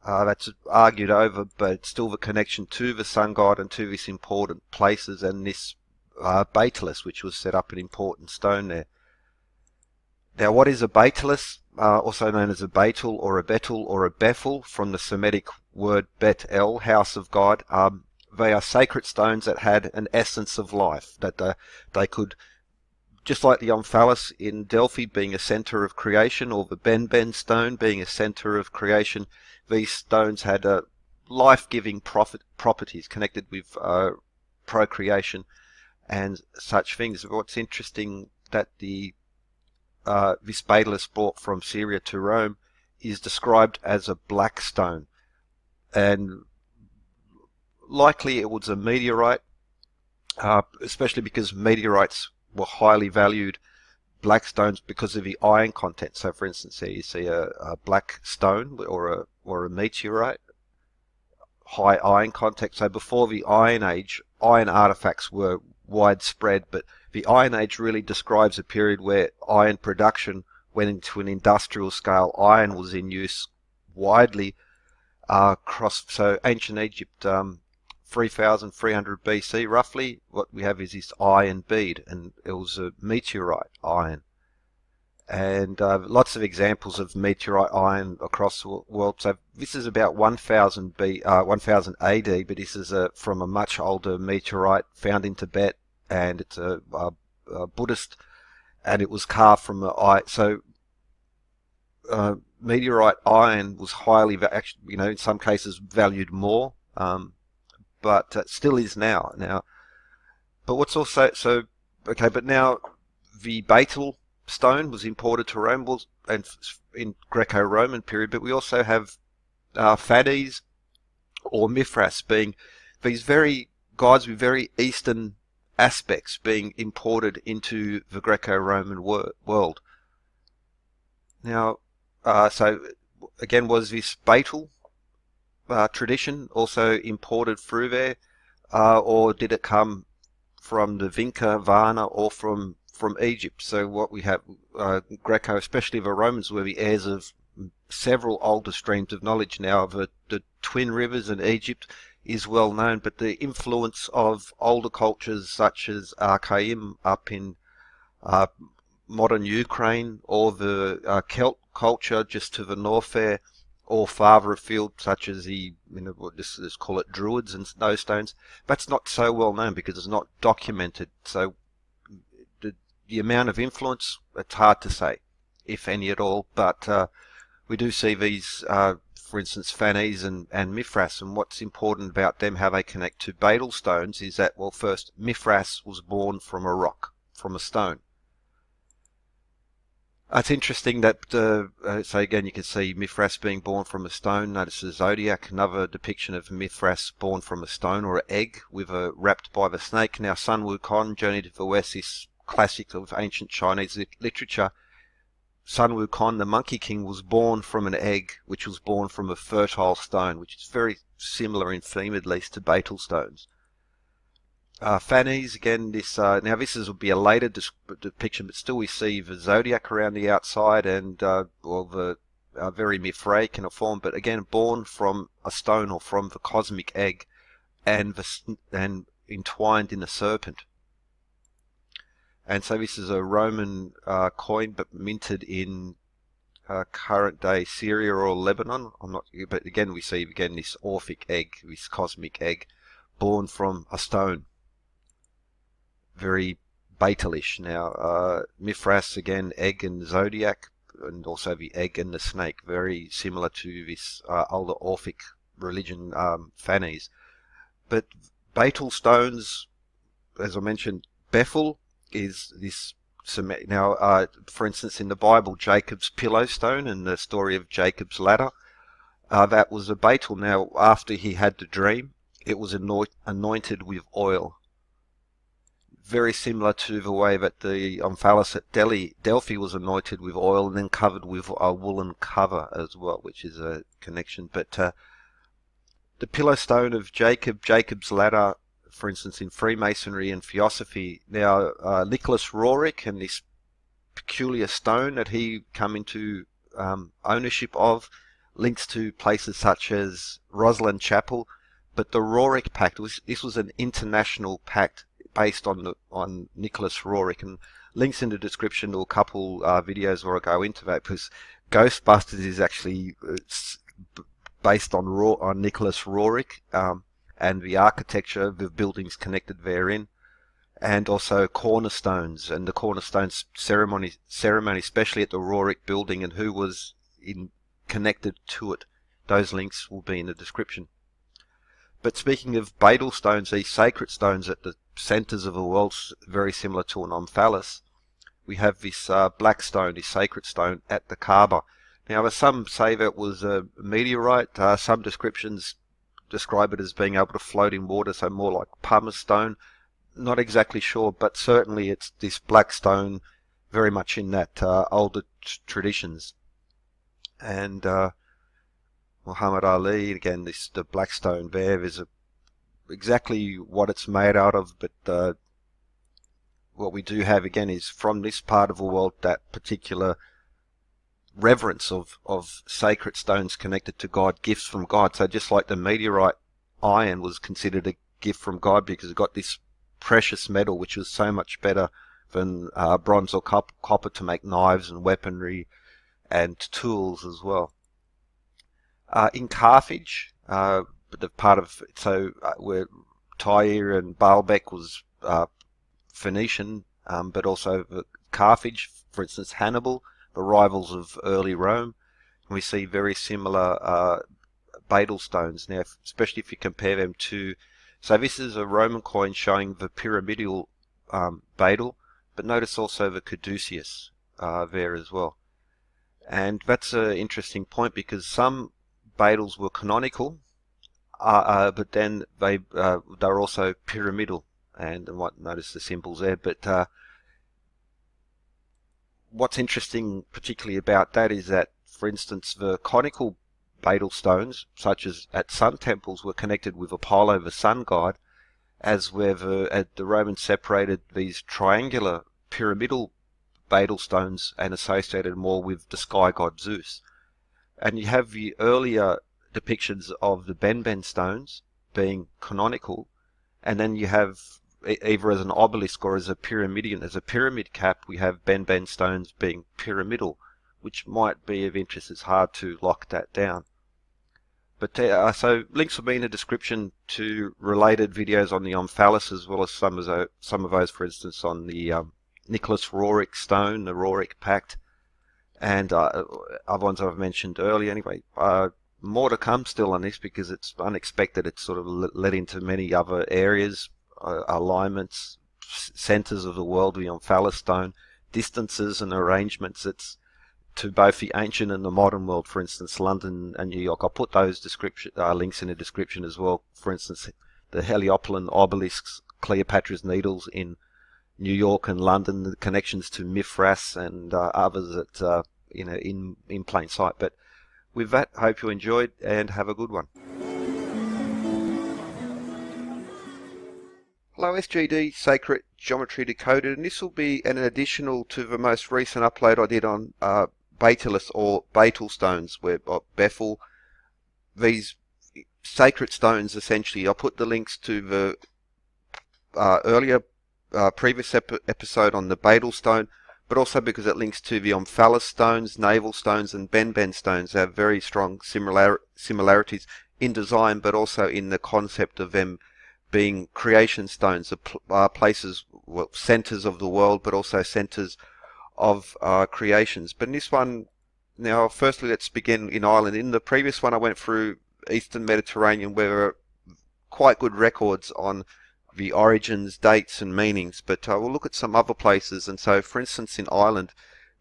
That's argued over, but still the connection to the sun god and to this important places, and this Baetylus, which was set up an important stone there. Now, what is a Baetylus? Also known as a Baetyl or a Bethel or a Bethel, from the Semitic word Bethel, house of God. They are sacred stones that had an essence of life, that they could, just like the Omphalos in Delphi being a center of creation, or the Benben stone being a center of creation, these stones had life-giving properties connected with procreation and such things. What's interesting that this Baetylus brought from Syria to Rome is described as a black stone. and likely it was a meteorite, especially because meteorites were highly valued black stones because of the iron content. So, for instance, here you see a black stone or a meteorite, high iron content. So, before the Iron Age, iron artifacts were widespread, but the Iron Age really describes a period where iron production went into an industrial scale. Iron was in use widely across. So, ancient Egypt. 3300 BC, roughly, what we have is this iron bead, and it was a meteorite iron. And lots of examples of meteorite iron across the world. So this is about 1000 1000 AD, but this is from a much older meteorite found in Tibet, and it's a Buddhist, and it was carved from the eye. So meteorite iron was highly, in some cases valued more. But still is now. But what's also okay? But now the Baetyl stone was imported to Rome, and in Greco-Roman period. But we also have Phanes or Mithras, being these very gods with very Eastern aspects being imported into the Greco-Roman world. Now, so again, was this Baetyl tradition also imported through there, or did it come from the Vinca, Varna, or from Egypt? So what we have, Greco, especially the Romans, were the heirs of several older streams of knowledge. Now the Twin Rivers in Egypt is well known, but the influence of older cultures such as Archaim up in modern Ukraine, or the Celt culture just to the north there, or farther afield, such as let's call it Druids and those stones. That's not so well known because it's not documented. So the amount of influence, it's hard to say, if any at all. But we do see these, for instance, Phanes and Mithras, and what's important about them, how they connect to Baetyl stones, is that, well, first, Mithras was born from a rock, from a stone. It's interesting that, so again, you can see Mithras being born from a stone. Notice the zodiac, another depiction of Mithras born from a stone or an egg with wrapped by the snake. Now, Sun Wukong, Journey to the West, this classic of ancient Chinese literature. Sun Wukong, the Monkey King, was born from an egg, which was born from a fertile stone, which is very similar in theme, at least, to Baetyl stones. Phanes, again, this now this would be a later depiction, but still we see the zodiac around the outside, and the very Mithraic in a form, but again born from a stone or from the cosmic egg, and entwined in a serpent. And so this is a Roman coin, but minted in current day Syria or Lebanon. But again we see this Orphic egg, this cosmic egg, born from a stone. Very Baetylish. Now, Mithras, again, egg and zodiac, and also the egg and the snake, very similar to this older Orphic religion, Phanes. But Baetyl stones, as I mentioned, Bethel is this. Now, for instance, in the Bible, Jacob's pillow stone and the story of Jacob's ladder, that was a Baetyl. Now, after he had the dream, it was anointed with oil. Very similar to the way that the Omphalos at Delphi was anointed with oil and then covered with a woolen cover as well, which is a connection. But the pillow stone of Jacob's ladder, for instance, in Freemasonry and Theosophy. Now, Nicholas Roerich and this peculiar stone that he come into ownership of links to places such as Rosslyn Chapel. But the Roerich Pact, this was an international pact based on Nicholas Roerich, and links in the description to a couple videos where I go into that, because Ghostbusters is actually based on Nicholas Roerich, and the architecture, the buildings connected therein, and also cornerstones, and the cornerstones ceremony, especially at the Roerich building, and who was connected to it. Those links will be in the description. But speaking of Baetyl stones, these sacred stones at the centres of the world, very similar to an Omphalos, we have this black stone, this sacred stone at the Kaaba. Now, some say that was a meteorite. Some descriptions describe it as being able to float in water, so more like pumice stone. Not exactly sure, but certainly it's this black stone, very much in that older traditions. And Muhammad Ali, again, the black stone there is exactly what it's made out of, but what we do have again is from this part of the world that particular reverence of sacred stones connected to God, gifts from God. So just like the meteorite iron was considered a gift from God because it got this precious metal, which was so much better than bronze or copper to make knives and weaponry and tools as well. In Carthage, the part of where Tyre and Baalbek was Phoenician, but also Carthage, for instance, Hannibal, the rivals of early Rome. We see very similar Baetyl stones now, especially if you compare them to. So this is a Roman coin showing the pyramidal Baetyl, but notice also the caduceus there as well. And that's an interesting point because some Baetyls were canonical, but then they're also pyramidal, and what notice the symbols there. But what's interesting particularly about that is that, for instance, the conical Baetyl stones, such as at sun temples, were connected with Apollo, the sun god, as where the Romans separated these triangular pyramidal Baetyl stones and associated more with the sky god Zeus. And you have the earlier depictions of the Benben stones being canonical, and then you have either as an obelisk or as a pyramidion, as a pyramid cap, we have Benben stones being pyramidal, which might be of interest. It's hard to lock that down. But so links will be in the description to related videos on the Omphalos, as well as some of those, for instance, on the Nicholas Roerich stone, the Roerich Pact, and other ones I've mentioned earlier. Anyway, more to come still on this because it's unexpected. It's sort of led into many other areas, alignments, centers of the world, the Omphalos stone, distances and arrangements. It's to both the ancient and the modern world, for instance, London and New York. I'll put those links in the description as well. For instance, the Heliopolis obelisks, Cleopatra's Needles in New York and London, the connections to Mithras and others that in plain sight. But with that, hope you enjoyed and have a good one. Hello SGD, Sacred Geometry Decoded, and this will be an additional to the most recent upload I did on Baetylus or Baetyl stones, where Bethel, these sacred stones essentially. I'll put the links to the earlier previous episode on the Baetyl stone, but also because it links to the Omphalos stones, Navel stones and Benben stones. They have very strong similarities in design, but also in the concept of them being creation stones, places, well, centers of the world, but also centers of creations. But in this one, now firstly let's begin in Ireland. In the previous one I went through Eastern Mediterranean, where there are quite good records on the origins, dates and meanings, but we'll look at some other places. And so for instance in Ireland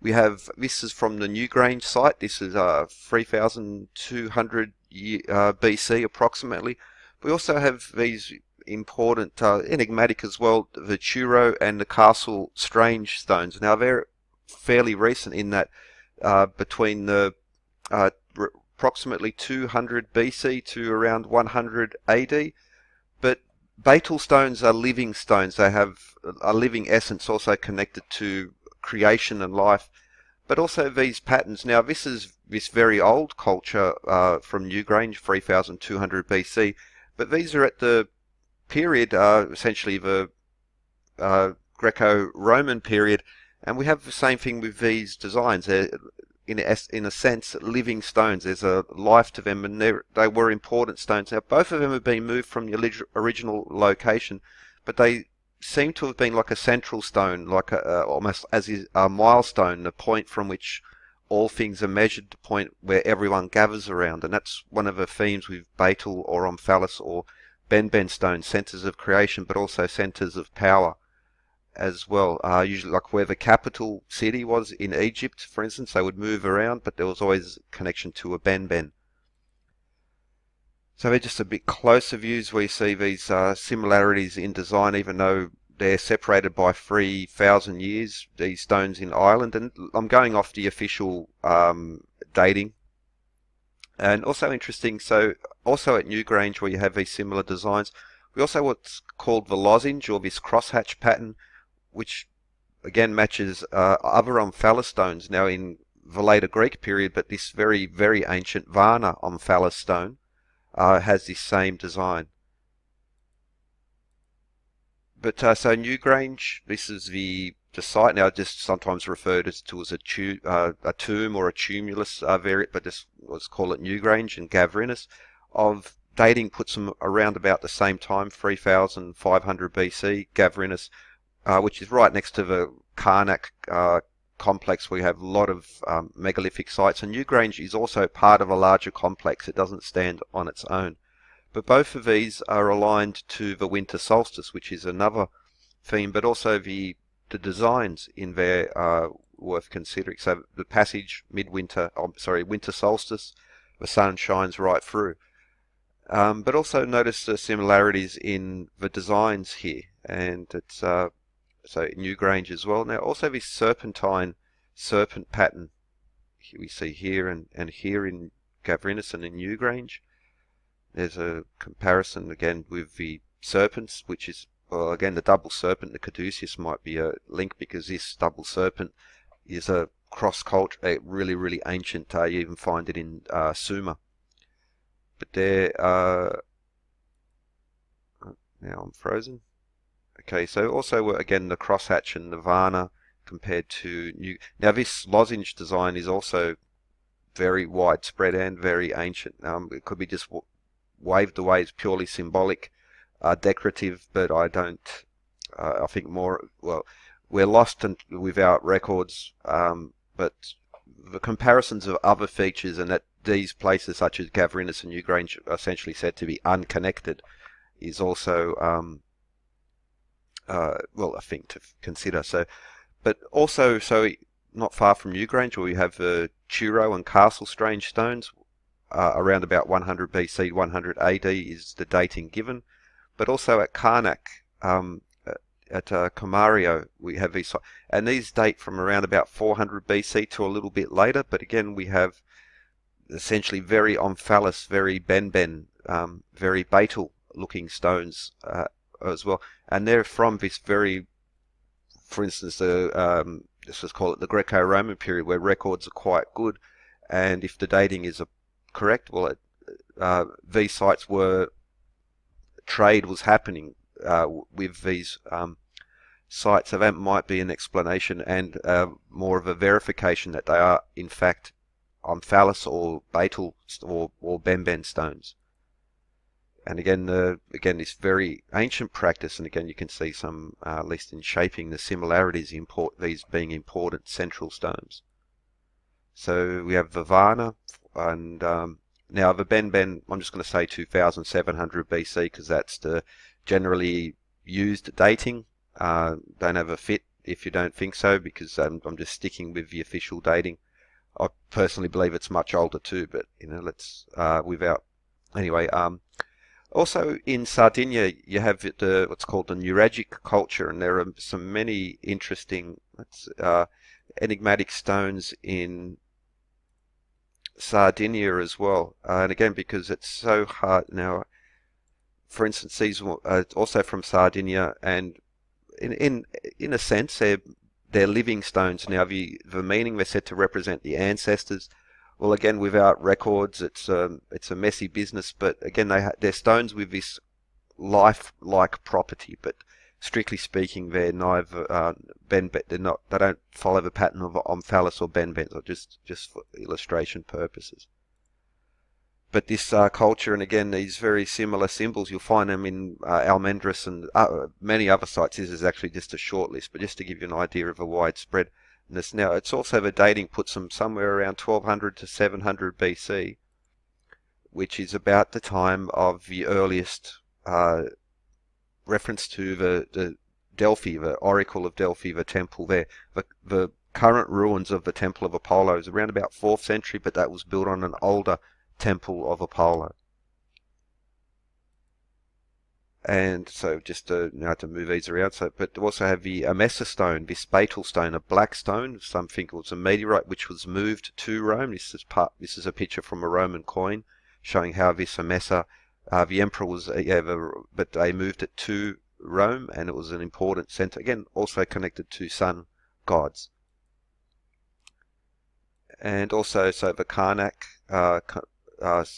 we have, this is from the Newgrange site. This is 3200 BC approximately. We also have these important, enigmatic as well, the Churo and the Castle Strange stones. Now they're fairly recent in that between the approximately 200 BC to around 100 AD. But Baetyl stones are living stones. They have a living essence also connected to creation and life, but also these patterns. Now this is this very old culture from Newgrange, 3200 BC, but these are at the period, essentially the Greco-Roman period, and we have the same thing with these designs. They're, in a sense, living stones. There's a life to them, and they were important stones. Now, both of them have been moved from the original location, but they seem to have been like a central stone, like almost as a milestone, the point from which all things are measured, the point where everyone gathers around. And that's one of the themes with Baetyl or Omphalos or Benben stones, centers of creation, but also centers of power as well. Usually like where the capital city was in Egypt, for instance, they would move around, but there was always a connection to a Benben. So they're just a bit closer views where you see these similarities in design, even though they're separated by 3,000 years, these stones in Ireland. And I'm going off the official dating. And also interesting, so also at Newgrange where you have these similar designs, we also have what's called the lozenge or this crosshatch pattern, which again matches other Omphalos stones now in the later Greek period, but this very, very ancient Varna Omphalos stone has this same design. But so Newgrange, this is the site now, just sometimes referred to as a tomb or a tumulus variant, but just let's call it Newgrange and Gavrinus. Of dating puts them around about the same time, 3,500 BC. Gavrinus, which is right next to the Karnak complex, we have a lot of megalithic sites, and Newgrange is also part of a larger complex. It doesn't stand on its own. But both of these are aligned to the winter solstice, which is another theme, but also the designs in there are worth considering. So the passage midwinter, winter solstice, the sun shines right through. But also notice the similarities in the designs here, and it's so Newgrange as well. Now also this serpentine serpent pattern we see here and here in Gavrinus and in Newgrange. There's a comparison again with the serpents, which is, well, again, the double serpent, the caduceus might be a link because this double serpent is a cross-culture, a really, really ancient, you even find it in Sumer. But there, now I'm frozen. Okay, so also, again, the crosshatch and the Varna compared to New. Now, this lozenge design is also very widespread and very ancient. It could be just waved away as purely symbolic, decorative, but I don't. I think more. Well, we're lost without records, but the comparisons of other features and that these places such as Gavrinus and Newgrange are essentially said to be unconnected is also well, a thing to consider. So, but also not far from Newgrange, where we have the Churo and Castle Strange stones. Around about 100 BC, 100 AD is the dating given. But also at Karnak, at Comario, we have these, and these date from around about 400 BC to a little bit later. But again, we have essentially very Omphalos, very Benben, very Baetyl looking stones as well. And they're from this very, for instance, let's just call it the Greco-Roman period, where records are quite good. And if the dating is correct, well, these sites were, trade was happening with these sites, so that might be an explanation and more of a verification that they are in fact Omphalos or Baetyl or Benben stones. And again, this very ancient practice, and again you can see some, at least in shaping, the similarities, these being important central stones. So we have the Varna, and now the Benben, I'm just going to say 2700 BC because that's the generally used dating. Don't have a fit if you don't think so, because I'm just sticking with the official dating. I personally believe it's much older too, but let's without anyway. Also in Sardinia, you have what's called the Nuragic culture, and there are some many interesting enigmatic stones in Sardinia as well. And again, because it's so hard now, for instance, these are also from Sardinia, and in a sense, they're living stones. Now, the meaning, they're said to represent the ancestors. Well, again, without records, it's a messy business. But again, they're stones with this life-like property. But strictly speaking, they're neither they're not. They don't follow the pattern of Omphalos or Benben, or just for illustration purposes. But this culture, and again, these very similar symbols, you'll find them in Almendris and many other sites. This is actually just a short list, but just to give you an idea of a widespread. Now, it's also the dating puts them somewhere around 1200 to 700 BC, which is about the time of the earliest reference to the Delphi, the Oracle of Delphi, the temple there. The current ruins of the Temple of Apollo is around about 4th century, but that was built on an older temple of Apollo. And so just to move these around. So, but also have the Amessa stone, this Baetyl stone, a black stone. Some think it was a meteorite which was moved to Rome. This is a picture from a Roman coin showing how this Amessa, the emperor was, but they moved it to Rome, and it was an important center. Again, also connected to sun gods. And also, so the Karnak,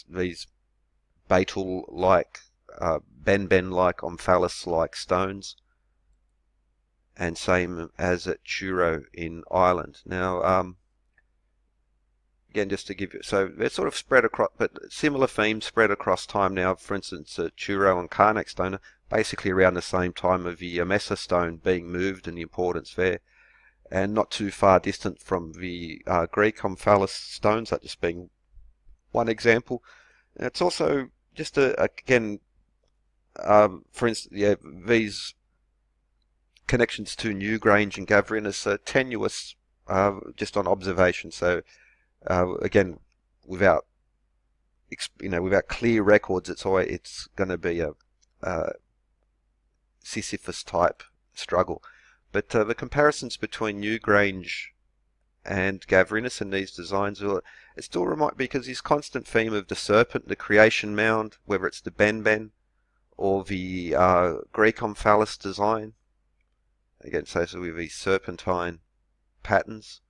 these Baetyl-like, Benben-like, Omphalos-like stones, and same as at Truro in Ireland. Now, again, just to give you, so they're sort of spread across, but similar themes spread across time now. For instance, Truro and Karnak stone are basically around the same time of the Amessa stone being moved and the importance there, and not too far distant from the Greek Omphalos stones, that just being one example. And it's also just again, for instance, yeah, these connections to Newgrange and Gavrinus are tenuous, just on observation. So again, without without clear records, it's going to be a Sisyphus type struggle. But the comparisons between Newgrange and Gavrinus in these designs it still remind, because this constant theme of the serpent, the creation mound, whether it's the Benben or the Greek Omphalos design, again, so with these serpentine patterns,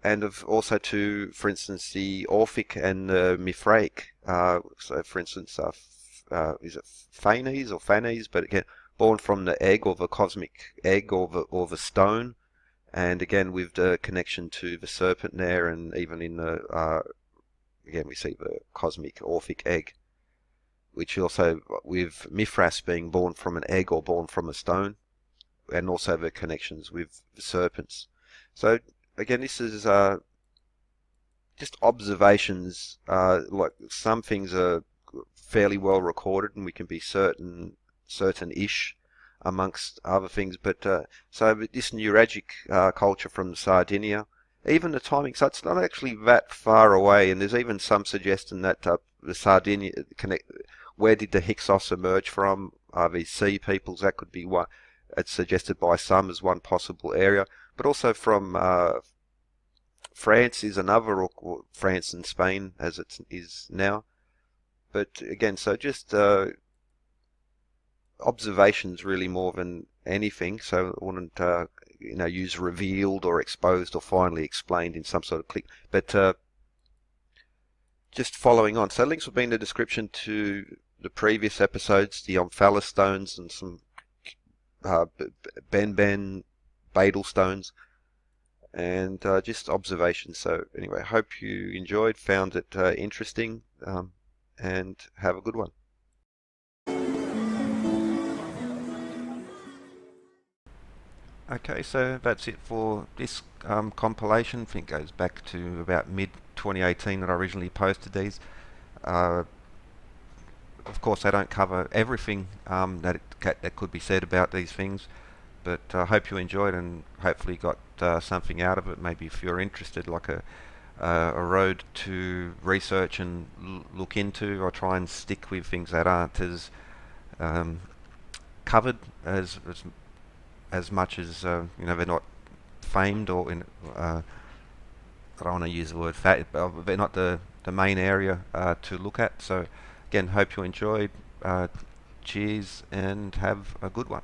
and also to, for instance, the Orphic and Mithraic. So, for instance, is it Phanes or Phanes? But again, born from the egg, or the cosmic egg, or the stone. And again, with the connection to the serpent there, and even in the again we see the cosmic Orphic egg, which also with Mithras being born from an egg or born from a stone, and also the connections with the serpents. So again, this is just observations. Like some things are fairly well recorded, and we can be certain-ish amongst other things. But so this Neuragic culture from Sardinia, even the timing, so it's not actually that far away. And there's even some suggestion that the Sardinia where did the Hyksos emerge from? These sea peoples, that could be one. It's suggested by some as one possible area, but also from France is another, or France and Spain as it is now. But again, so just observations really more than anything. So I wouldn't use revealed or exposed or finally explained in some sort of click. But just following on. So links will be in the description to the previous episodes, the Omphalos stones and some Benben Baetyl stones, and just observations. So anyway, hope you enjoyed, found it interesting, and have a good one. Okay, so that's it for this compilation. I think it goes back to about mid 2018 that I originally posted these. Of course, they don't cover everything that could be said about these things, but I hope you enjoyed and hopefully got something out of it. Maybe if you're interested, like a road to research and look into, or try and stick with things that aren't as covered as much as they're not famed, or I don't want to use the word fat, but they're not the main area to look at. So again, hope you enjoyed. Cheers and have a good one.